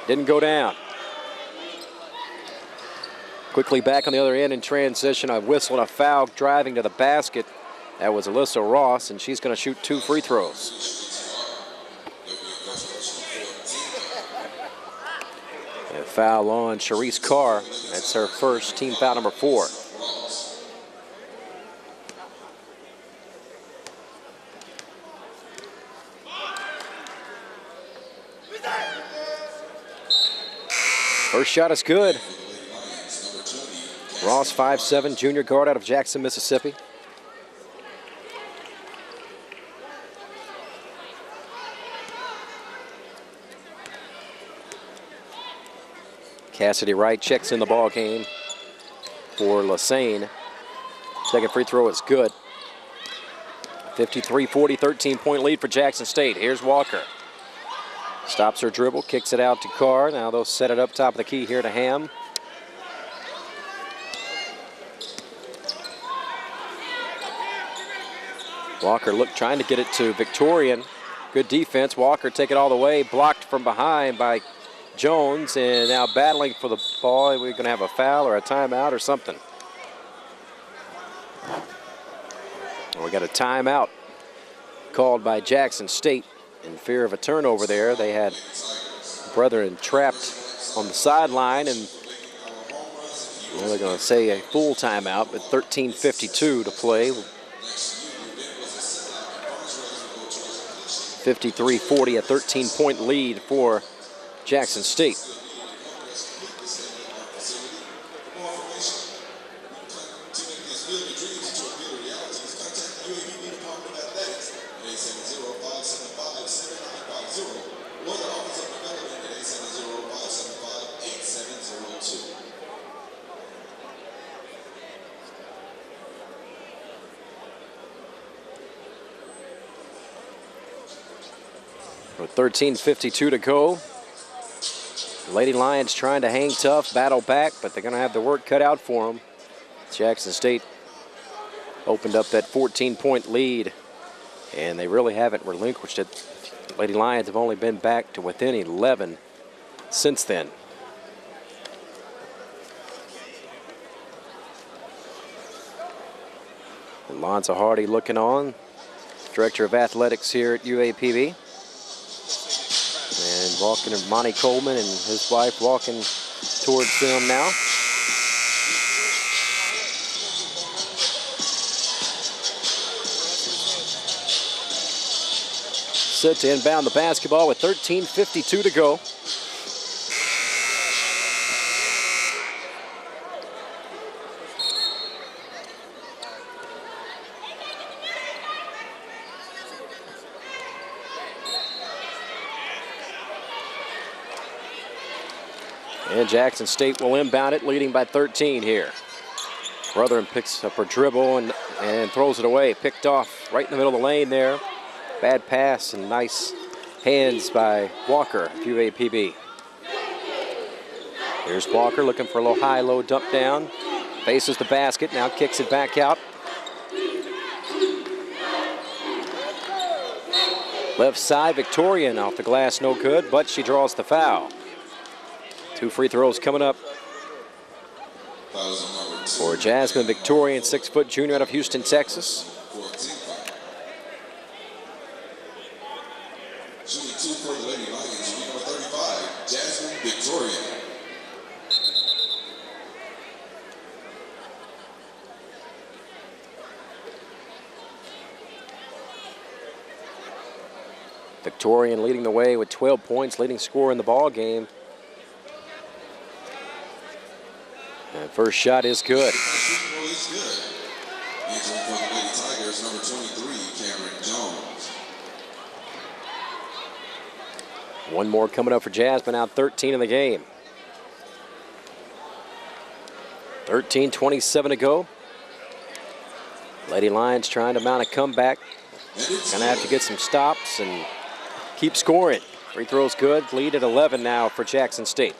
didn't go down. Quickly back on the other end in transition, a whistle and a foul driving to the basket. That was Alyssa Ross, and she's going to shoot 2 free throws. A foul on Sharice Carr. That's her first, team foul number 4. First shot is good. Ross, 5'7", junior guard out of Jackson, Mississippi. Cassidy Wright checks in the ball game for Lassane. Second free throw is good. 53-40, 13-point lead for Jackson State. Here's Walker. Stops her dribble, kicks it out to Carr. Now they'll set it up top of the key here to Ham. Walker trying to get it to Victorian. Good defense. Walker take it all the way. Blocked from behind by Jones, and now battling for the ball. We're going to have a foul or a timeout or something. We got a timeout called by Jackson State in fear of a turnover there. They had Brethren trapped on the sideline, and they're going to say a full timeout, but 13:52 to play. 53-40, a 13-point lead for Jackson State. With 13:52 to go. Lady Lions trying to hang tough, battle back, but they're going to have the work cut out for them. Jackson State opened up that 14-point lead, and they really haven't relinquished it. Lady Lions have only been back to within 11 since then. Alonzo Hardy looking on, Director of Athletics here at UAPB. And walking to Monty Coleman and his wife walking towards them now. Set to inbound the basketball with 13:52 to go. And Jackson State will inbound it, leading by 13 here. Rutherford picks up her dribble and throws it away. Picked off right in the middle of the lane there. Bad pass and nice hands by Walker, UAPB. Here's Walker looking for a little high-low dump down. Faces the basket, now kicks it back out. Left side, Victorian off the glass, no good, but she draws the foul. 2 free throws coming up for Jasmine Victorian, 6-foot junior out of Houston, Texas. Shooting 2 for the Lady Lions, number 35, Jasmine Victorian. Victorian leading the way with 12 points, leading scorer in the ball game. And first shot is good. Is good. Entering for the Lady Tigers, number 23, Cameron Jones. One more coming up for Jasmine, out 13 in the game. 13:27 to go. Lady Lions trying to mount a comeback. Gonna have to get some stops and keep scoring. Free throws good. Lead at 11 now for Jackson State.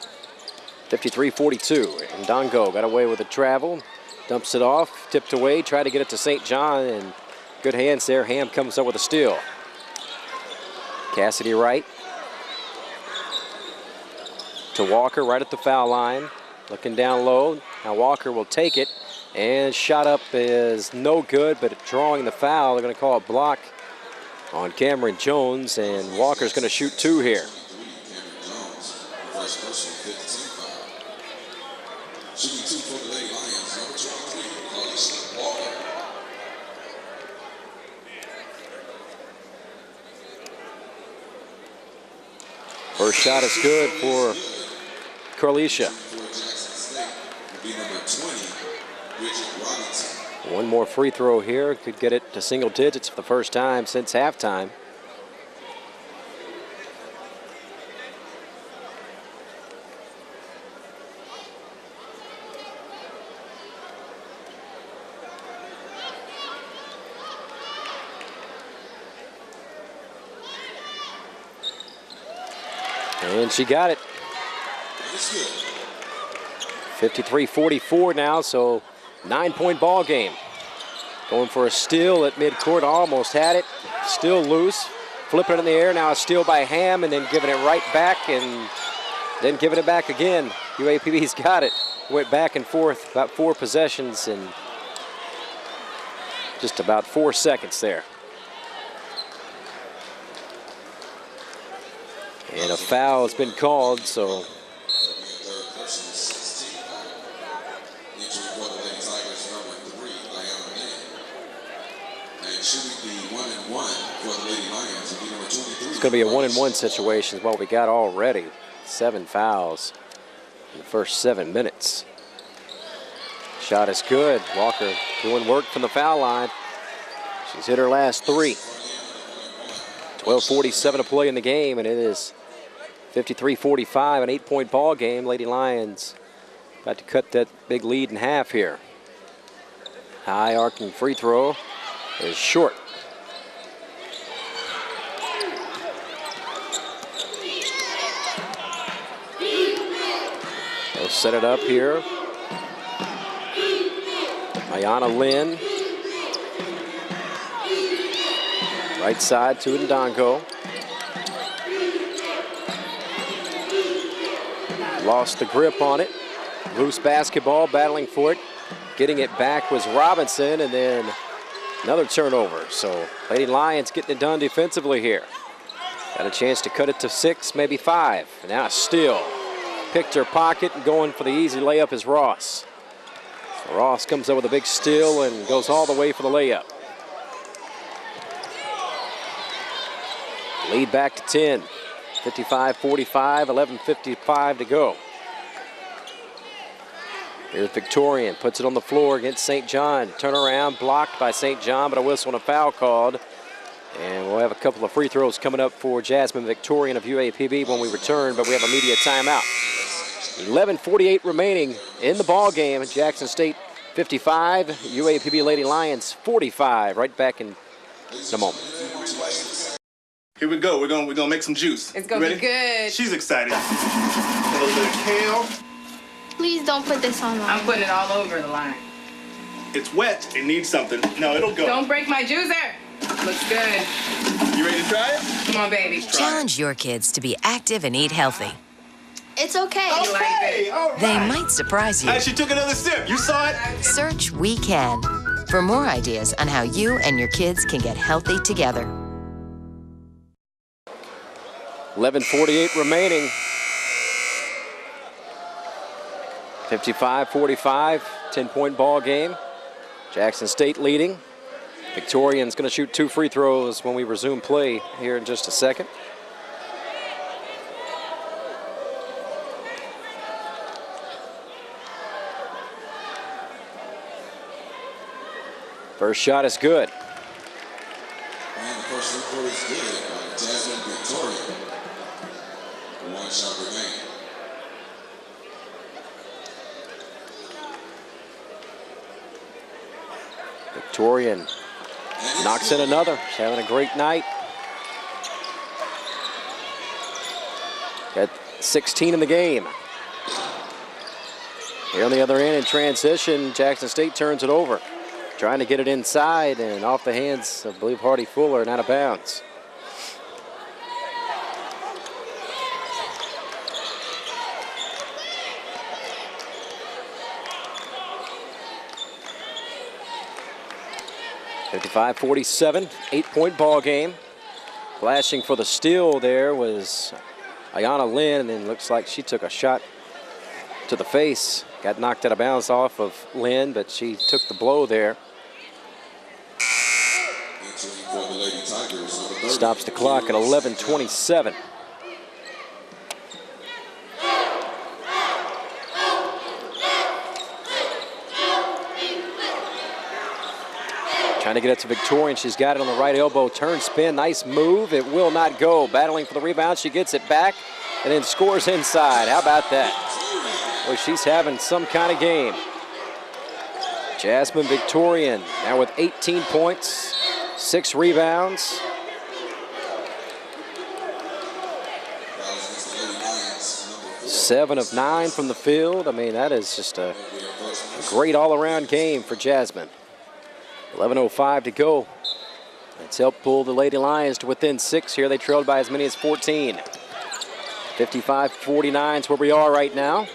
53-42. And Ndongo got away with the travel. Dumps it off. Tipped away. Tried to get it to St. John. And good hands there. Ham comes up with a steal. Cassidy Wright to Walker right at the foul line. Looking down low. Now Walker will take it. And shot up is no good, but drawing the foul. They're going to call it block on Cameron Jones, and Walker's going to shoot 2 here. Cameron Jones, first personal 15 foul. Shooting 2 for the Lady Lions, number 23, Carlisha Walker. First shot is good for Carlisha. For Jackson State will be number 20, Bridget Robinson. One more free throw here. Could get it to single digits for the first time since halftime. And she got it. 53-44 now, so 9-point ball game. Going for a steal at midcourt, almost had it. Still loose, flipping it in the air. Now a steal by Ham, and then giving it right back, and then giving it back again. UAPB's got it. Went back and forth about 4 possessions in just about 4 seconds there. And a foul has been called, so it's going to be a 1-and-1 situation is what we got already. 7 fouls in the first 7 minutes. Shot is good. Walker doing work from the foul line. She's hit her last 3. 12:47 to play in the game, and it is 53-45, an 8-point ball game. Lady Lions about to cut that big lead in half here. High arcing free throw is short. They'll set it up here. Ayana Lynn. Right side to Ndongo. Lost the grip on it. Loose basketball, battling for it. Getting it back was Robinson, and then another turnover. So Lady Lions getting it done defensively here. Got a chance to cut it to 6, maybe 5. And now a steal. Picked her pocket, and going for the easy layup is Ross. So Ross comes up with a big steal and goes all the way for the layup. Lead back to 10. 55-45, 11:55 to go. Here's Victorian, puts it on the floor against St. John. Turnaround, blocked by St. John, but a whistle and a foul called. And we'll have a couple of free throws coming up for Jasmine Victorian of UAPB when we return, but we have a media timeout. 11:48 remaining in the ball game. Jackson State 55, UAPB Lady Lions 45. Right back in a moment. Here we go. We're gonna make some juice. It's gonna be good. She's excited. A little bit of kale. Please don't put this on. I'm putting it all over the line. It's wet. It needs something. No, it'll go. Don't break my juicer. Looks good. You ready to try it? Come on, baby. Challenge your kids to be active and eat healthy. It's okay. You like it? All right. They might surprise you. Hey, she took another sip. You saw it? Search We Can for more ideas on how you and your kids can get healthy together. 11:48 remaining. 55-45, 10-point ball game. Jackson State leading. Victorian's going to shoot 2 free throws when we resume play here in just a second. First shot is good. And the first free throw is good by Jasmine Victorian. 1 shot remaining. Victorian knocks in another. She's having a great night. Got 16 in the game. Here on the other end in transition, Jackson State turns it over. Trying to get it inside and off the hands of, I believe, Hardy Fuller and out of bounds. (55-47), 8-point ball game. Flashing for the steal there was Ayana Lynn, and then looks like she took a shot to the face. Got knocked out of bounds off of Lynn, but she took the blow there. Stops the clock at 11:27. Trying to get it to Victorian. She's got it on the right elbow. Turn, spin, nice move. It will not go. Battling for the rebound. She gets it back and then scores inside. How about that? Well, she's having some kind of game. Jasmine Victorian now with 18 points, 6 rebounds. Seven of 9 from the field. I mean, that is just a great all-around game for Jasmine. 11:05 to go. It's helped pull the Lady Lions to within 6 here. They trailed by as many as 14. 55-49 is where we are right now.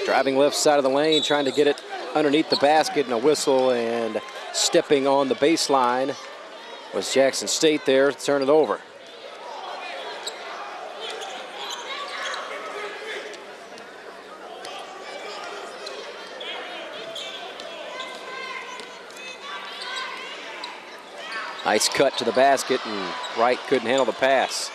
Driving left side of the lane, trying to get it underneath the basket, and a whistle, and stepping on the baseline was Jackson State there to turn it over. Nice cut to the basket, and Wright couldn't handle the pass.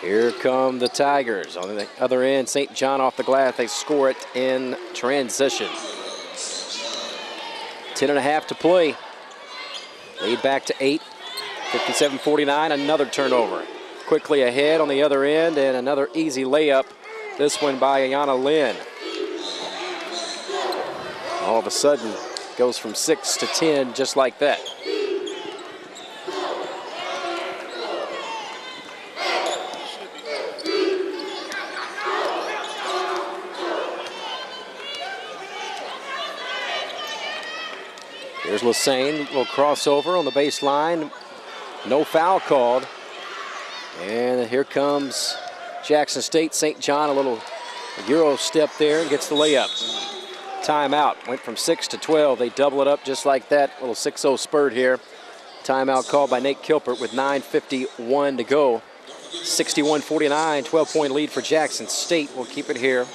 Here come the Tigers. On the other end, St. John off the glass. They score it in transition. 10.5 to play. Lead back to 8. 57-49, another turnover. Quickly ahead on the other end, and another easy layup. This one by Ayana Lynn. All of a sudden, goes from 6 to 10 just like that. Here's Lassane, little crossover on the baseline. No foul called. And here comes Jackson State. St. John, a little Euro step there and gets the layup. Timeout, went from 6 to 12. They double it up just like that. Little 6-0 spurt here. Timeout called by Nate Kilpert with 9:51 to go. 61-49, 12-point lead for Jackson State. We'll keep it here.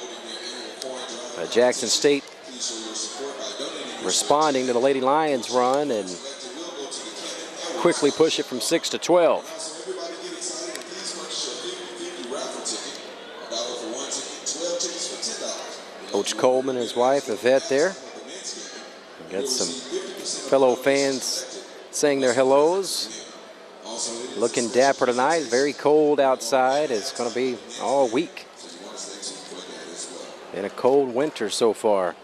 Jackson State responding to the Lady Lions run and quickly push it from 6 to 12. Coach Coleman and his wife, Yvette, there. We got some fellow fans saying their hellos. Looking dapper tonight. Very cold outside. It's going to be all week. Been a cold winter so far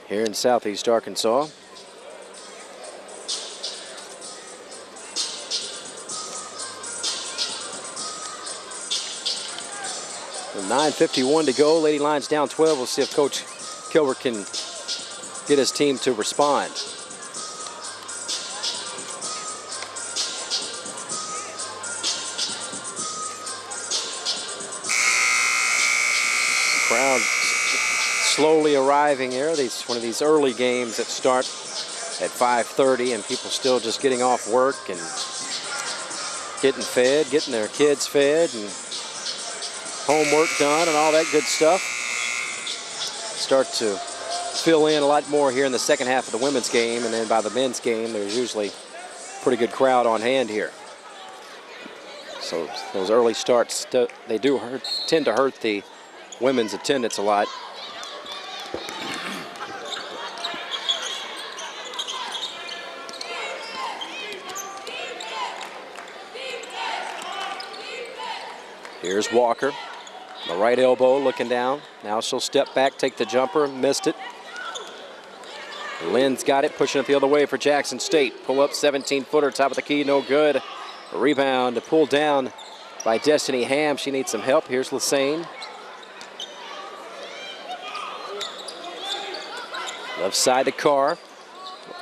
here in southeast Arkansas. With 9:51 to go, Lady Lions down 12. We'll see if Coach Kilbert can get his team to respond. Crowd slowly arriving here. It's one of these early games that start at 5:30 and people still just getting off work and getting fed, getting their kids fed and homework done and all that good stuff. Start to fill in a lot more here in the second half of the women's game, and then by the men's game there's usually a pretty good crowd on hand here. So those early starts, they do tend to hurt the women's attendance a lot. Here's Walker, the right elbow looking down. Now she'll step back, take the jumper, missed it. Lynn's got it, pushing it the other way for Jackson State. Pull up 17-footer, top of the key, no good. A rebound to pull down by Destiny Ham. She needs some help. Here's Lassane. Left side to Carr.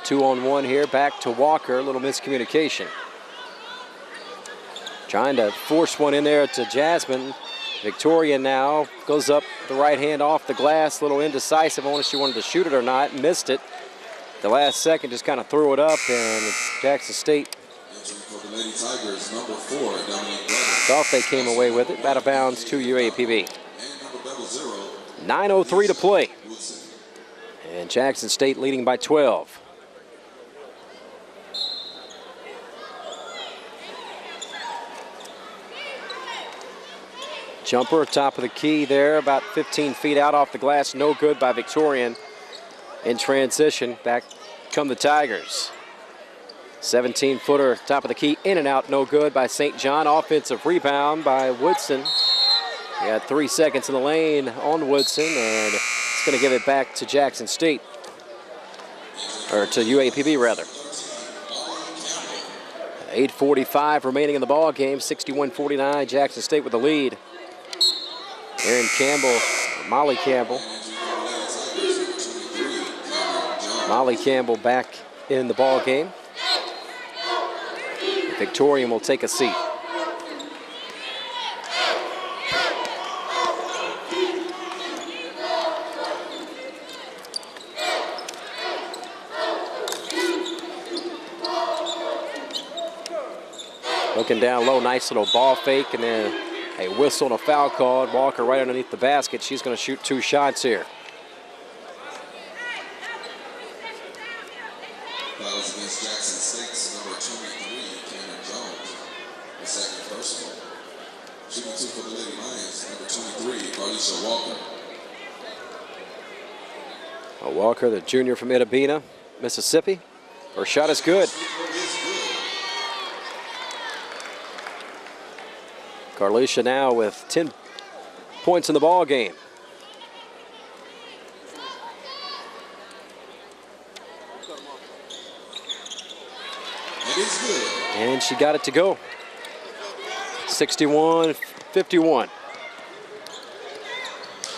2-on-1 here, back to Walker. A little miscommunication. Trying to force one in there to Jasmine. Victoria now goes up the right hand off the glass. A little indecisive on if she wanted to shoot it or not. Missed it. The last second just kind of threw it up, and it's Jackson State. Thought they came away with it. Out of bounds to UAPB. 9:03 to play. And Jackson State leading by 12. Jumper, top of the key there, about 15 feet out off the glass. No good by Victorian. In transition, back come the Tigers. 17-footer, top of the key, in and out, no good by St. John. Offensive rebound by Woodson. He had 3 seconds in the lane on Woodson, and it's going to give it back to Jackson State. Or to UAPB, rather. 8:45 remaining in the ball game. 61-49, Jackson State with the lead. Erin Campbell, Molly Campbell. Molly Campbell back in the ball game. Victorian will take a seat. Looking down low, nice little ball fake, and then a whistle and a foul called. Walker right underneath the basket. She's going to shoot 2 shots here. Fouls against Jackson State's number 23, Cameron Jones, the second personal. Shooting 2 for the Lady Lions, number 23, Alicia Walker. Walker, the junior from Itabena, Mississippi. Her shot is good. Carlucia now with 10 points in the ball game. And she got it to go. 61-51.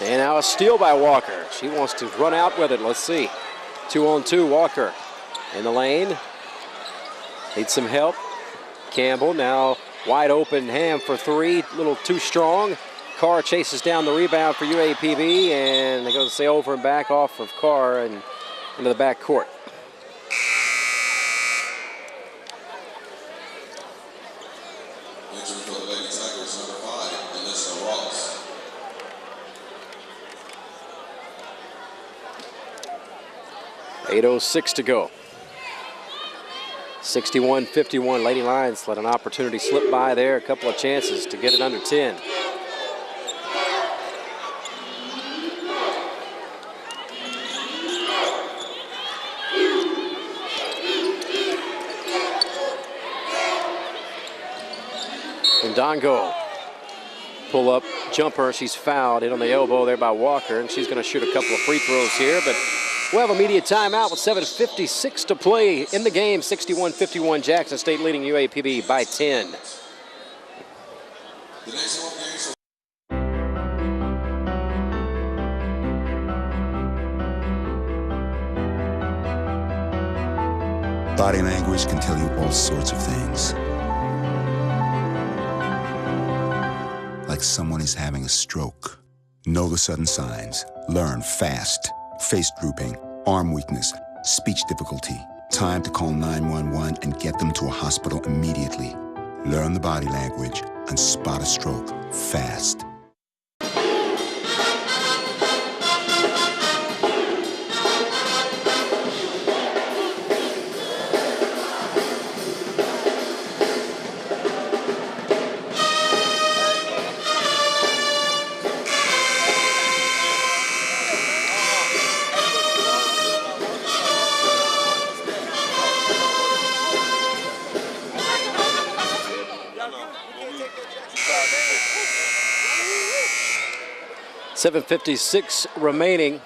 And now a steal by Walker. She wants to run out with it. Let's see. 2-on-2, Walker in the lane. Needs some help. Campbell now wide open, Ham for 3, a little too strong. Carr chases down the rebound for UAPB, and they go to say over and back off of Carr and into the back court. Entering for the Lady Tigers, number 5, Alyssa Ross. .806 to go. 61-51, Lady Lions let an opportunity slip by there. A couple of chances to get it under 10. Ndongo. Pull up jumper. She's fouled, hit on the elbow there by Walker, and she's going to shoot a couple of free throws here. But we'll have a media timeout with 7:56 to play in the game. 61-51, Jackson State leading UAPB by 10. The next home game for Body language can tell you all sorts of things. Like someone is having a stroke. Know the sudden signs. Learn fast. Face drooping, arm weakness, speech difficulty. Time to call 911 and get them to a hospital immediately. Learn the body language and spot a stroke fast. .56 remaining.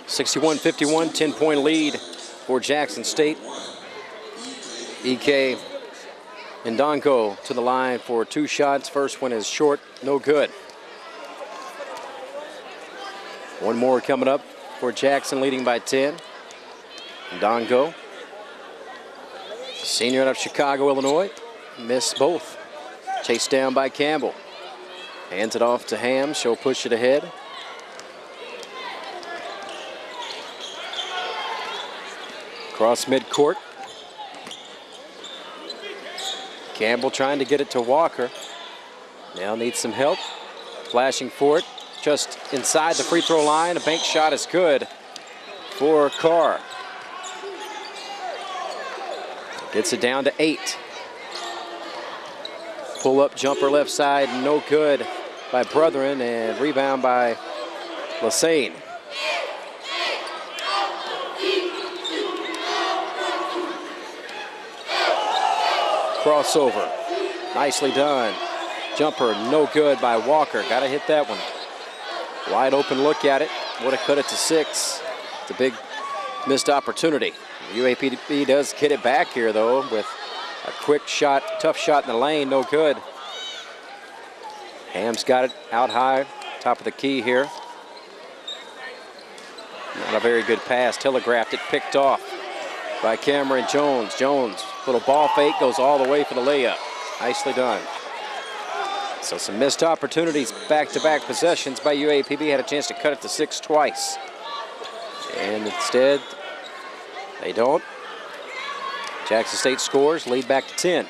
61-51, 10-point lead for Jackson State. EK Ndongo to the line for 2 shots. First one is short, no good. One more coming up for Jackson, leading by 10. Ndongo, senior out of Chicago, Illinois, missed both. Chased down by Campbell. Hands it off to Ham. She'll push it ahead. Cross midcourt. Campbell trying to get it to Walker. Now needs some help. Flashing for it. Just inside the free throw line. A bank shot is good for Carr. Gets it down to 8. Pull-up jumper left side, no good by Brethren, and rebound by Lassane. Crossover, nicely done. Jumper, no good by Walker. Got to hit that one. Wide open look at it. Would have cut it to 6. It's a big missed opportunity. UAPB does get it back here, though, with a quick shot, tough shot in the lane, no good. Ham's got it out high, top of the key here. Not a very good pass, telegraphed it, picked off by Cameron Jones. Jones, little ball fake, goes all the way for the layup. Nicely done. So some missed opportunities, back-to-back possessions by UAPB. Had a chance to cut it to 6 twice. And instead, they don't. Jackson State scores, lead back to 10.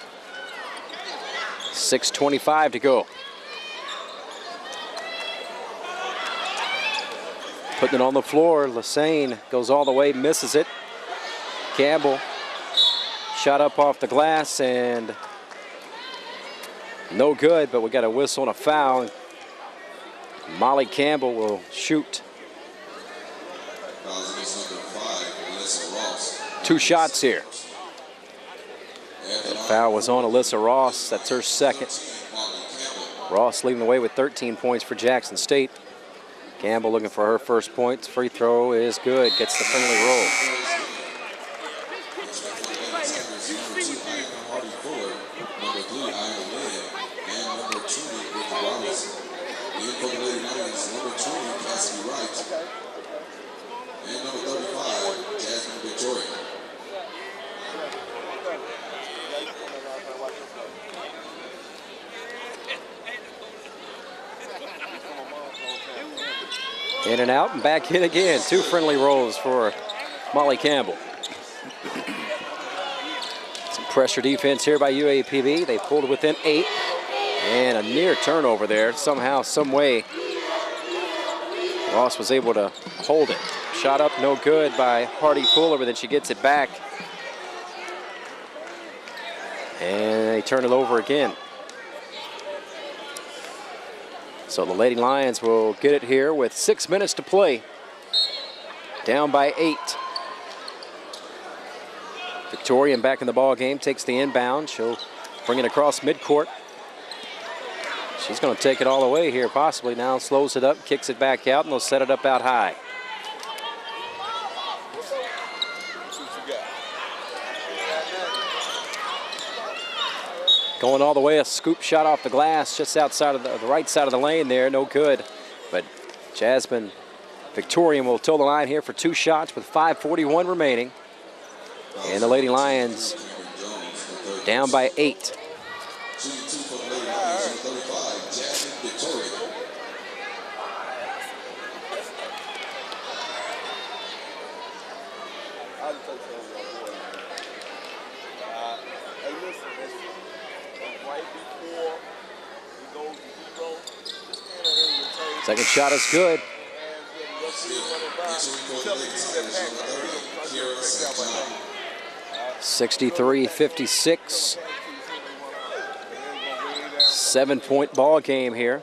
6:25 to go. Putting it on the floor, Lassane goes all the way, misses it. Campbell shot up off the glass and no good, but we got a whistle and a foul. Molly Campbell will shoot. 2 shots here. The foul was on Alyssa Ross. That's her second. Ross leading the way with 13 points for Jackson State. Campbell looking for her first points. Free throw is good. Gets the friendly roll. In and out and back in again. 2 friendly rolls for Molly Campbell. Some pressure defense here by UAPB. They pulled within 8. And a near turnover there. Somehow, some way, Ross was able to hold it. Shot up, no good by Hardy Fuller, but then she gets it back. And they turn it over again. So the Lady Lions will get it here with 6 minutes to play. Down by 8. Victorian back in the ball game, takes the inbound. She'll bring it across midcourt. She's going to take it all the way here, possibly. Now slows it up, kicks it back out, and they'll set it up out high. Going all the way, a scoop shot off the glass just outside of the right side of the lane there, no good. But Jasmine Victorian will toe the line here for 2 shots with 5:41 remaining. And the Lady Lions down by 8. Second shot is good. 63-56. 7-point ball game here.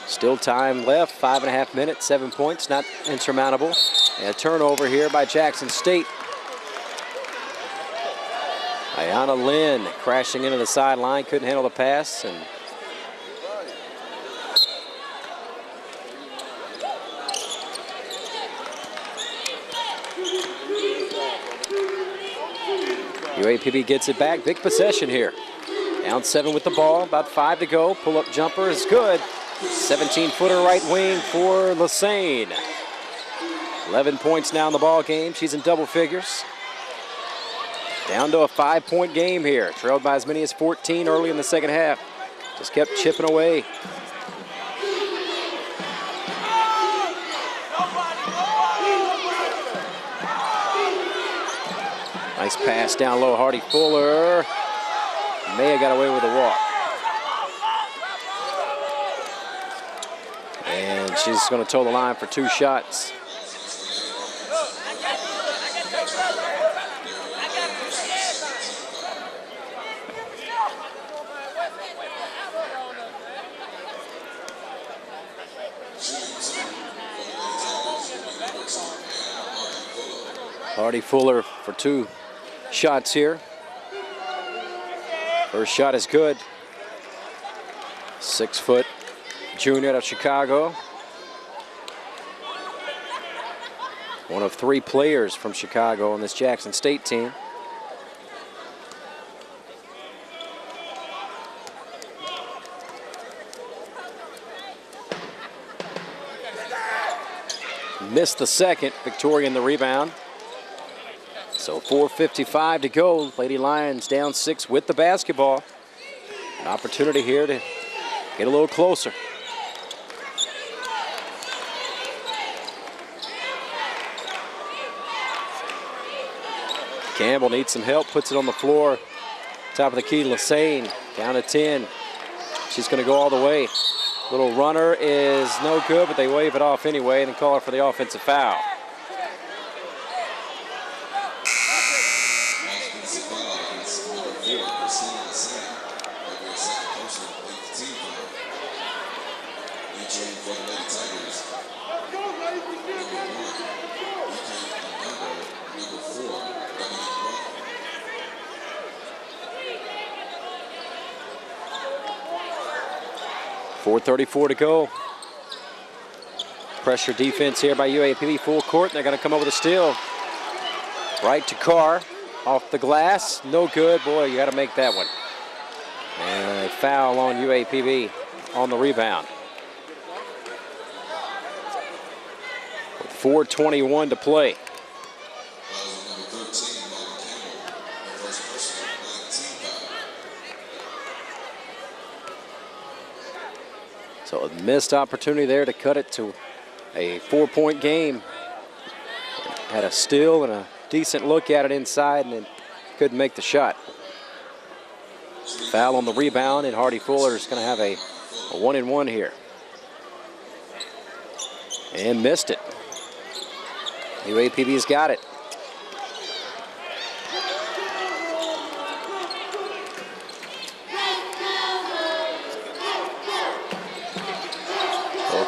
Still time left, 5.5 minutes, 7 points, not insurmountable. And a turnover here by Jackson State. Ayana Lynn crashing into the sideline, couldn't handle the pass. And UAPB gets it back. Big possession here. Down 7 with the ball. About 5 to go. Pull-up jumper is good. 17-footer right wing for Lassane. 11 points now in the ball game. She's in double figures. Down to a 5-point game here. Trailed by as many as 14 early in the second half. Just kept chipping away. Nice pass down low, Hardy Fuller. Maya got away with a walk. And she's going to toe the line for 2 shots. Hardy Fuller for 2 shots here. First shot is good. 6-foot junior out of Chicago. One of 3 players from Chicago on this Jackson State team. Missed the second. Victorian the rebound. So 4:55 to go. Lady Lions down 6 with the basketball. An opportunity here to get a little closer. Campbell needs some help, puts it on the floor. Top of the key, Lassane down to 10. She's going to go all the way. Little runner is no good, but they wave it off anyway and call her for the offensive foul. .434 to go. Pressure defense here by UAPB, full court. They're going to come over the steal. Right to Carr, off the glass, no good. Boy, you got to make that one. And a foul on UAPB on the rebound. With 4:21 to play. So a missed opportunity there to cut it to a 4-point game. Had a steal and a decent look at it inside and then couldn't make the shot. Foul on the rebound, and Hardy Fuller is going to have a 1-and-1 here. And missed it. UAPB's got it.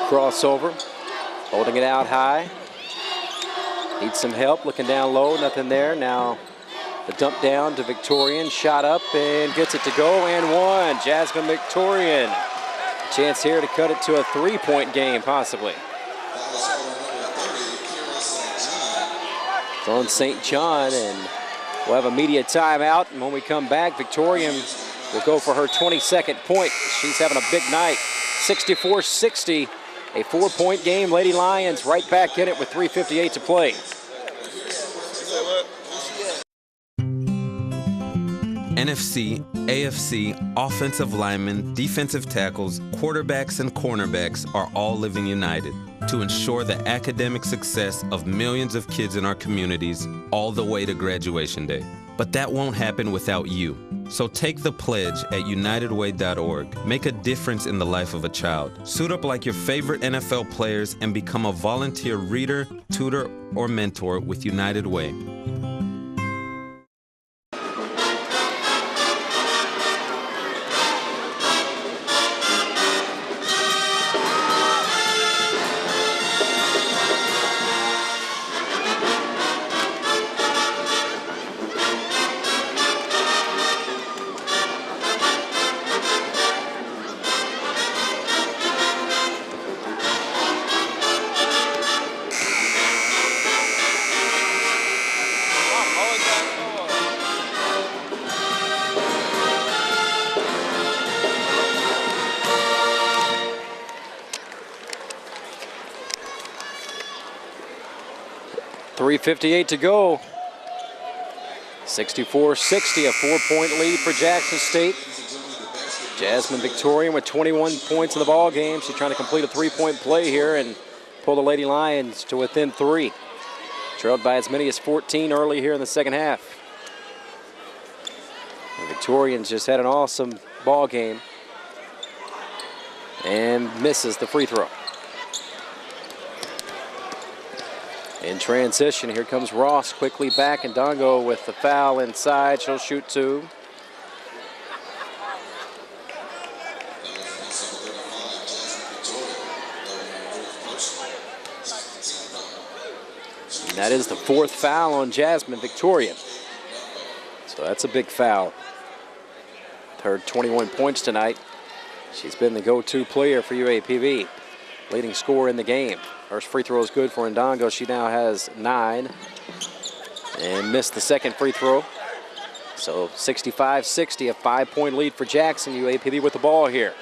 Crossover, holding it out high. Needs some help, looking down low, nothing there. Now The dump down to Victorian, shot up and gets it to go and one. Jasmine Victorian. Chance here to cut it to a 3-point game, possibly. It's on St. John, and we'll have a media timeout. And when we come back, Victorian will go for her 22nd point. She's having a big night. 64-60, a 4-point game. Lady Lions right back in it with 3:58 to play. NFC, AFC, offensive linemen, defensive tackles, quarterbacks, and cornerbacks are all living united to ensure the academic success of millions of kids in our communities all the way to graduation day. But that won't happen without you. So take the pledge at unitedway.org. Make a difference in the life of a child. Suit up like your favorite NFL players and become a volunteer reader, tutor, or mentor with United Way. .358 to go. 64-60, a 4-point lead for Jackson State. Jasmine Victorian with 21 points in the ball game. She's trying to complete a 3-point play here and pull the Lady Lions to within 3. Trailed by as many as 14 early here in the second half. The Victorians just had an awesome ball game and misses the free throw. In transition, here comes Ross quickly back, and Dongo with the foul inside. She'll shoot 2. And that is the 4th foul on Jasmine Victorian. So that's a big foul. Her 21 points tonight. She's been the go-to player for UAPB. Leading scorer in the game. First free throw is good for Ndongo. She now has 9 and missed the second free throw. So 65-60, a 5-point lead for Jackson. UAPB with the ball here.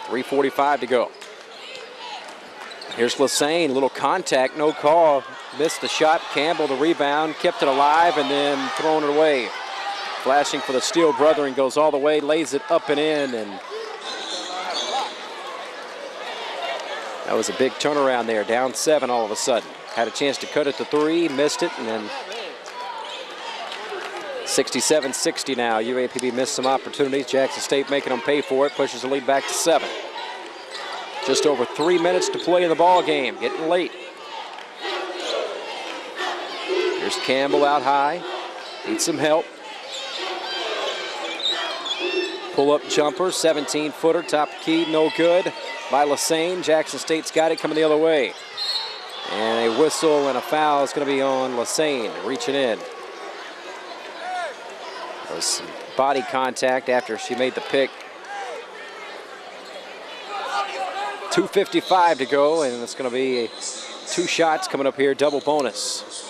3:45 to go. Here's Lassane, little contact, no call. Missed the shot. Campbell the rebound, kept it alive and then thrown it away. Flashing for the Steele Brethren, goes all the way, lays it up and in, and that was a big turnaround there, down 7 all of a sudden. Had a chance to cut it to 3, missed it, and then 67-60 now. UAPB missed some opportunities. Jackson State making them pay for it, pushes the lead back to 7. Just over 3 minutes to play in the ball game, getting late. Here's Campbell out high, needs some help. Pull-up jumper, 17-footer, top key, no good by Lassane. Jackson State's got it coming the other way. And a whistle and a foul is going to be on Lassane, reaching in. There was some body contact after she made the pick. 2:55 to go, and it's going to be 2 shots coming up here, double bonus.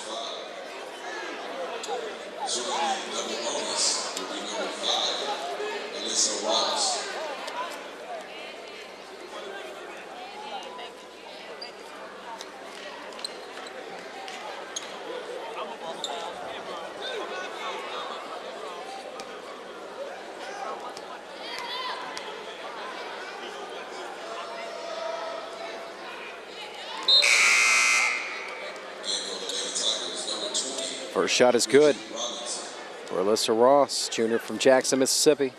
First shot is good for Alyssa Ross, junior from Jackson, Mississippi.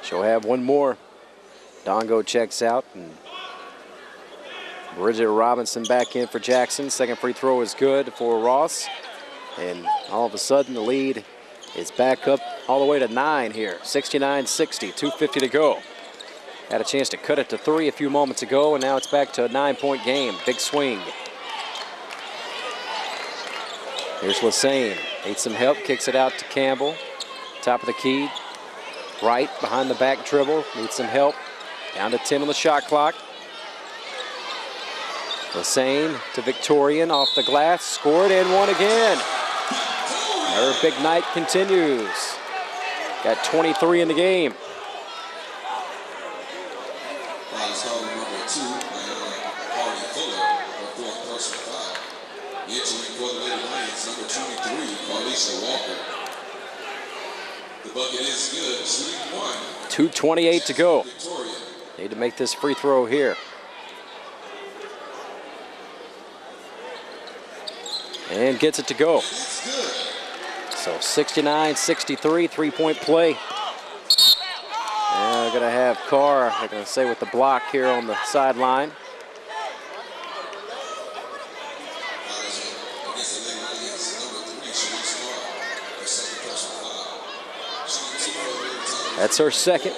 She'll have one more. Dongo checks out, and Bridget Robinson back in for Jackson. Second free throw is good for Ross. And all of a sudden, the lead is back up all the way to 9 here. 69-60, 2:50 to go. Had a chance to cut it to 3 a few moments ago, and now it's back to a 9-point game. Big swing. Here's Lassane Needs some help, kicks it out to Campbell. Top of the key, right behind the back dribble, needs some help. Down to 10 on the shot clock. Lassane to Victorian, off the glass, scored and one again. Her big night continues. Got 23 in the game. Entering for the Lady Lions, number 23, Carlisha Walker. The bucket is good, shooting one. 2:28 to go. Need to make this free throw here. And gets it to go. So 69-63, three-point play. And we're gonna have Carr, they're gonna say, with the block here on the sideline. That's her second.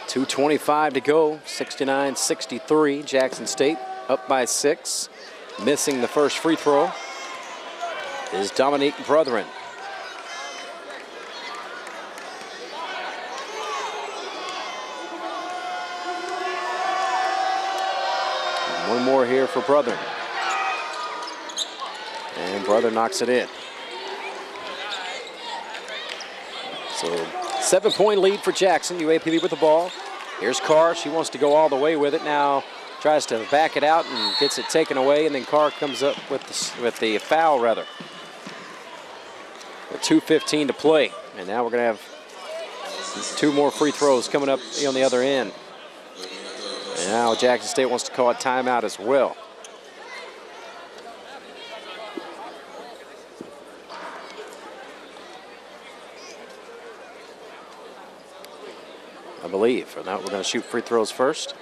.225 to go, 69-63. Jackson State up by 6. Missing the first free throw is Dominique Brethren. One more here for Brethren. And Brother knocks it in. So 7-point lead for Jackson. UAPB with the ball. Here's Carr. She wants to go all the way with it now. Tries to back it out and gets it taken away. And then Carr comes up with the foul, rather. With 2:15 to play. And now we're going to have 2 more free throws coming up on the other end. And now Jackson State wants to call a timeout as well. I believe. Or not, we're going to shoot free throws first.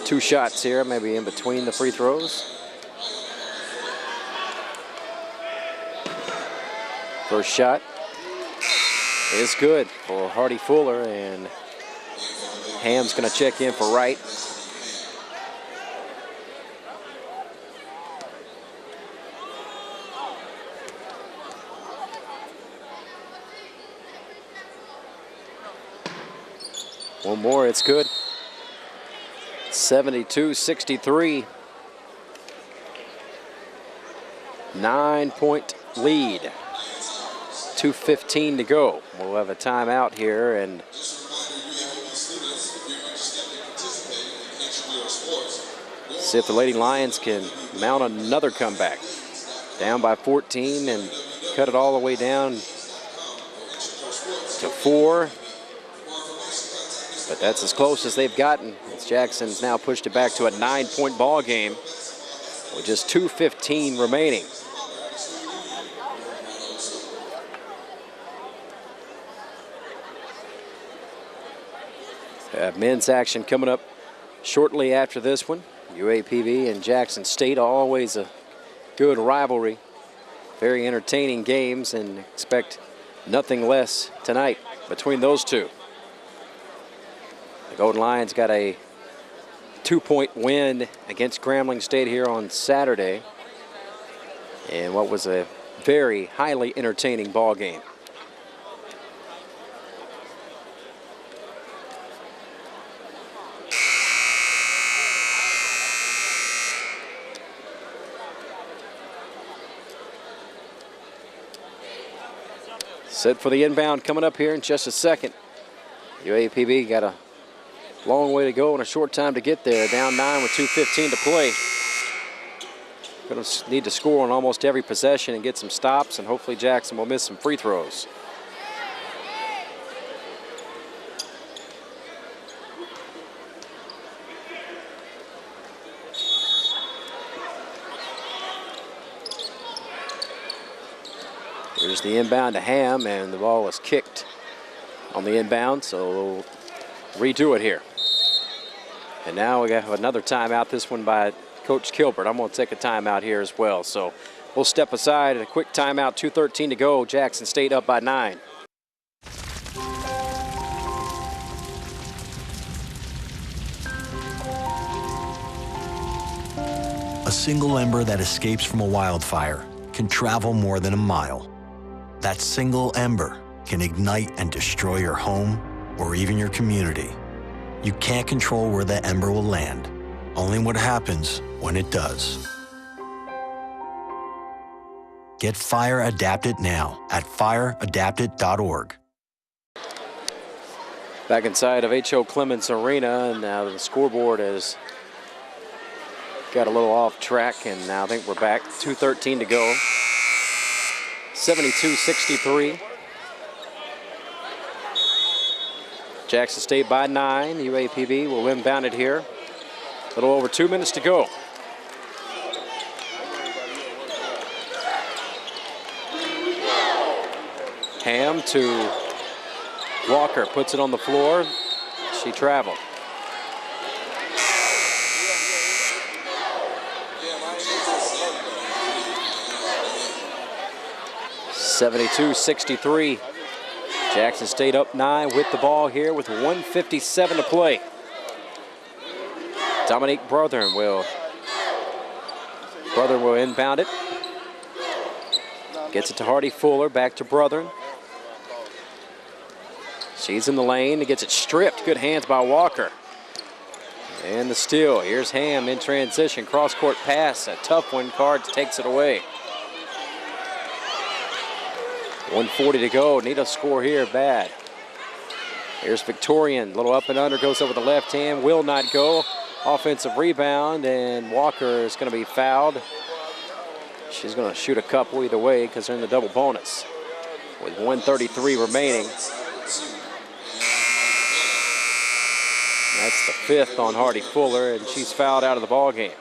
2 shots here, maybe in between the free throws. First shot is good for Hardy Fuller, and Ham's going to check in for Wright. One more, it's good. 72-63. 9-point lead. 2:15 to go. We'll have a timeout here and see if the Lady Lions can mount another comeback. Down by 14 and cut it all the way down to 4. But that's as close as they've gotten. As Jackson's now pushed it back to a 9-point ball game with just 2:15 remaining. Men's action coming up shortly after this one. UAPB and Jackson State, always a good rivalry. Very entertaining games, and expect nothing less tonight between those two. The Golden Lions got a 2-point win against Grambling State here on Saturday, and what was a very highly entertaining ball game. Set for the inbound coming up here in just a second. UAPB got a long way to go and a short time to get there. Down 9 with 2:15 to play. Going to need to score on almost every possession and get some stops, and hopefully Jackson will miss some free throws. Here's the inbound to Ham, and the ball was kicked on the inbound, so we'll redo it here. And now we have another timeout, this one by Coach Kilbert. I'm going to take a timeout here as well. So we'll step aside, a quick timeout, 2:13 to go. Jackson State up by 9. single ember that escapes from a wildfire can travel more than a mile. That single ember can ignite and destroy your home or even your community. You can't control where the ember will land, only what happens when it does. Get Fire Adapted now at fireadapted.org. Back inside of H.O. Clements Arena, and now the scoreboard has got a little off track, and now I think we're back. 2:13 to go. 72-63. Jackson State by 9. UAPB will inbound it here. A little over 2 minutes to go. Ham to Walker, puts it on the floor. She traveled. (72-63). Jackson State up 9 with the ball here with 1:57 to play. Dominique Brothern will inbound it. Gets it to Hardy Fuller, back to Brothern. She's in the lane, gets it stripped. Good hands by Walker. And the steal. Here's Ham in transition. Cross-court pass, a tough one. Cards takes it away. 1:40 to go. Need a score here bad. Here's Victorian. Little up and under. Goes over the left hand. Will not go. Offensive rebound. And Walker is going to be fouled. She's going to shoot a couple either way because they're in the double bonus. With 1:33 remaining. That's the 5th on Hardy Fuller, and she's fouled out of the ball game.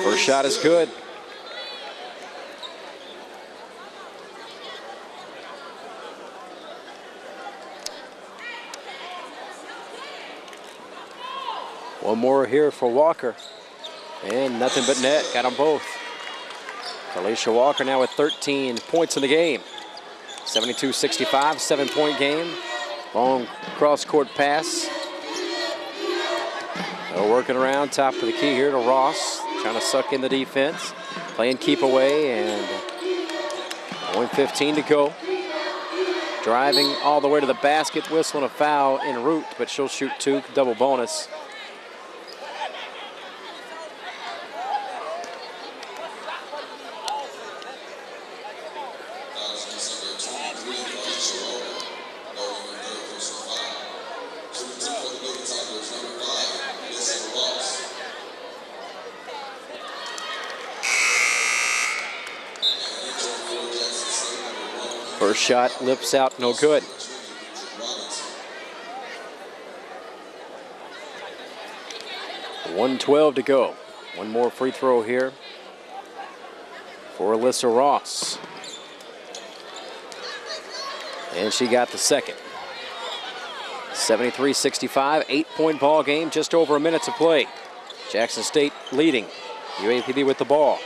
First shot is good. One more here for Walker. And nothing but net. Got them both. Alicia Walker now with 13 points in the game. 72-65, 7-point game. Long cross-court pass. They're working around, top of the key here to Ross. Trying to suck in the defense. Playing keep away, and 1:15 to go. Driving all the way to the basket, whistling a foul en route, but she'll shoot 2, double bonus. First shot lips out, no good. $1:12 to go. One more free throw here for Alyssa Ross. And she got the second. 73-65, 8-point ball game, just over a minute to play. Jackson State leading. UAPB with the ball.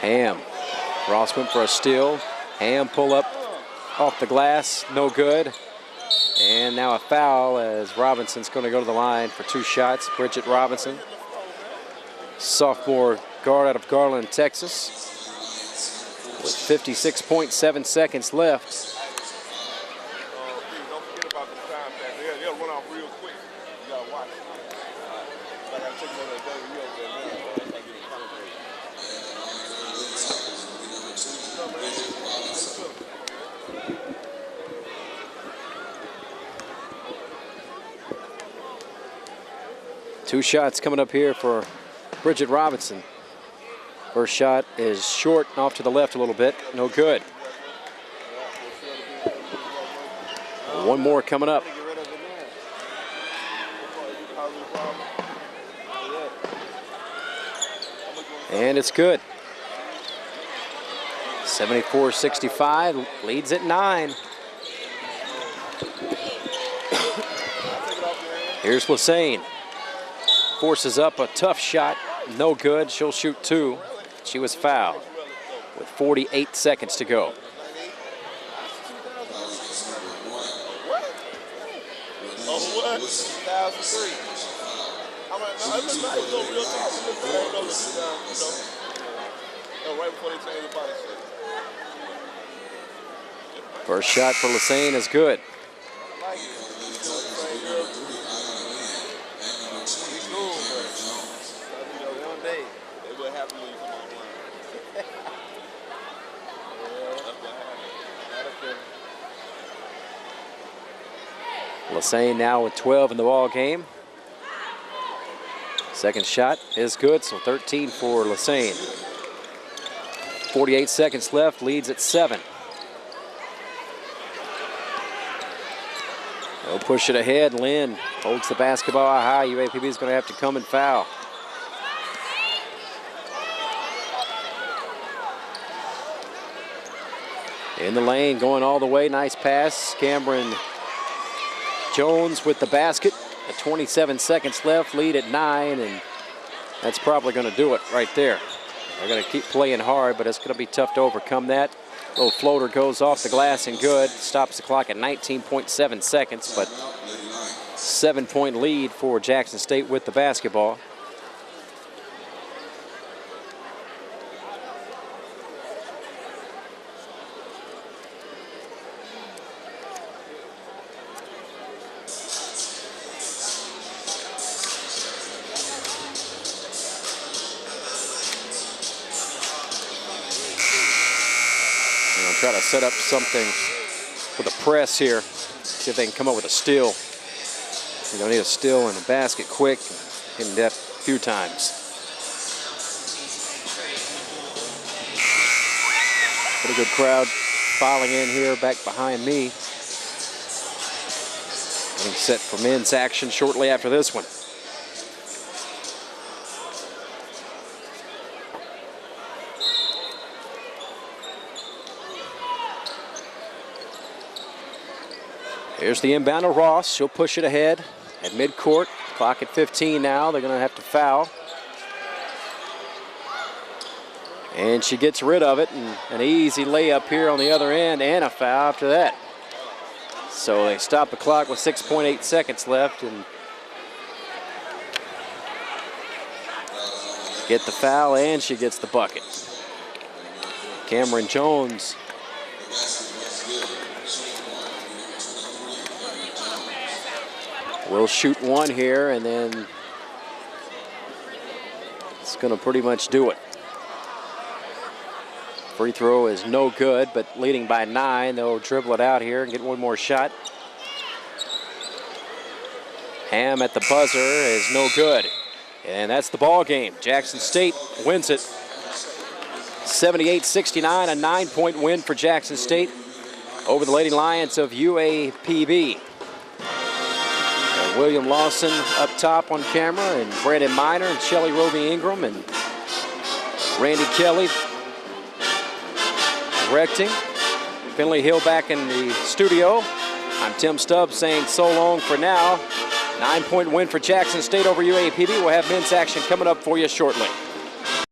Ham. Ross went for a steal. Ham pull up off the glass, no good. And now a foul as Robinson's going to go to the line for 2 shots. Bridget Robinson, sophomore guard out of Garland, Texas. With 56.7 seconds left. Two shots coming up here for Bridget Robinson. First shot is short and off to the left a little bit. No good. One more coming up. And it's good. 74-65, leads at 9. Here's Lassane. Forces up a tough shot, no good. She'll shoot 2. She was fouled with 48 seconds to go. First shot for Lassane is good. Lassane now with 12 in the ball game. Second shot is good, so 13 for Lassane. 48 seconds left, leads at 7. They'll push it ahead. Lynn holds the basketball high. UAPB is going to have to come and foul. In the lane, going all the way. Nice pass. Cameron Jones with the basket. 27 seconds left, lead at 9, and that's probably going to do it right there. They're going to keep playing hard, but it's going to be tough to overcome that. Little floater goes off the glass and good. Stops the clock at 19.7 seconds, but 7-point lead for Jackson State with the basketball. Try to set up something with a press here. See if they can come up with a steal. You're going to need a steal and a basket quick. Hitting that a few times. Pretty good crowd filing in here back behind me. Getting set for men's action shortly after this one. Here's the inbound of Ross. She'll push it ahead at midcourt. Clock at 15 now. They're going to have to foul. And she gets rid of it. And an easy layup here on the other end and a foul after that. So they stop the clock with 6.8 seconds left and get the foul, and she gets the bucket. Cameron Jones will shoot one here, and then it's going to pretty much do it. Free throw is no good, but leading by 9, they'll dribble it out here and get one more shot. Ham at the buzzer is no good, and that's the ball game. Jackson State wins it 78-69, a 9-point win for Jackson State over the Lady Lions of UAPB. William Lawson up top on camera, and Brandon Miner and Shelly Roby Ingram and Randy Kelly directing. Finley Hill back in the studio. I'm Tim Stubbs saying so long for now. 9-point win for Jackson State over UAPB. We'll have men's action coming up for you shortly.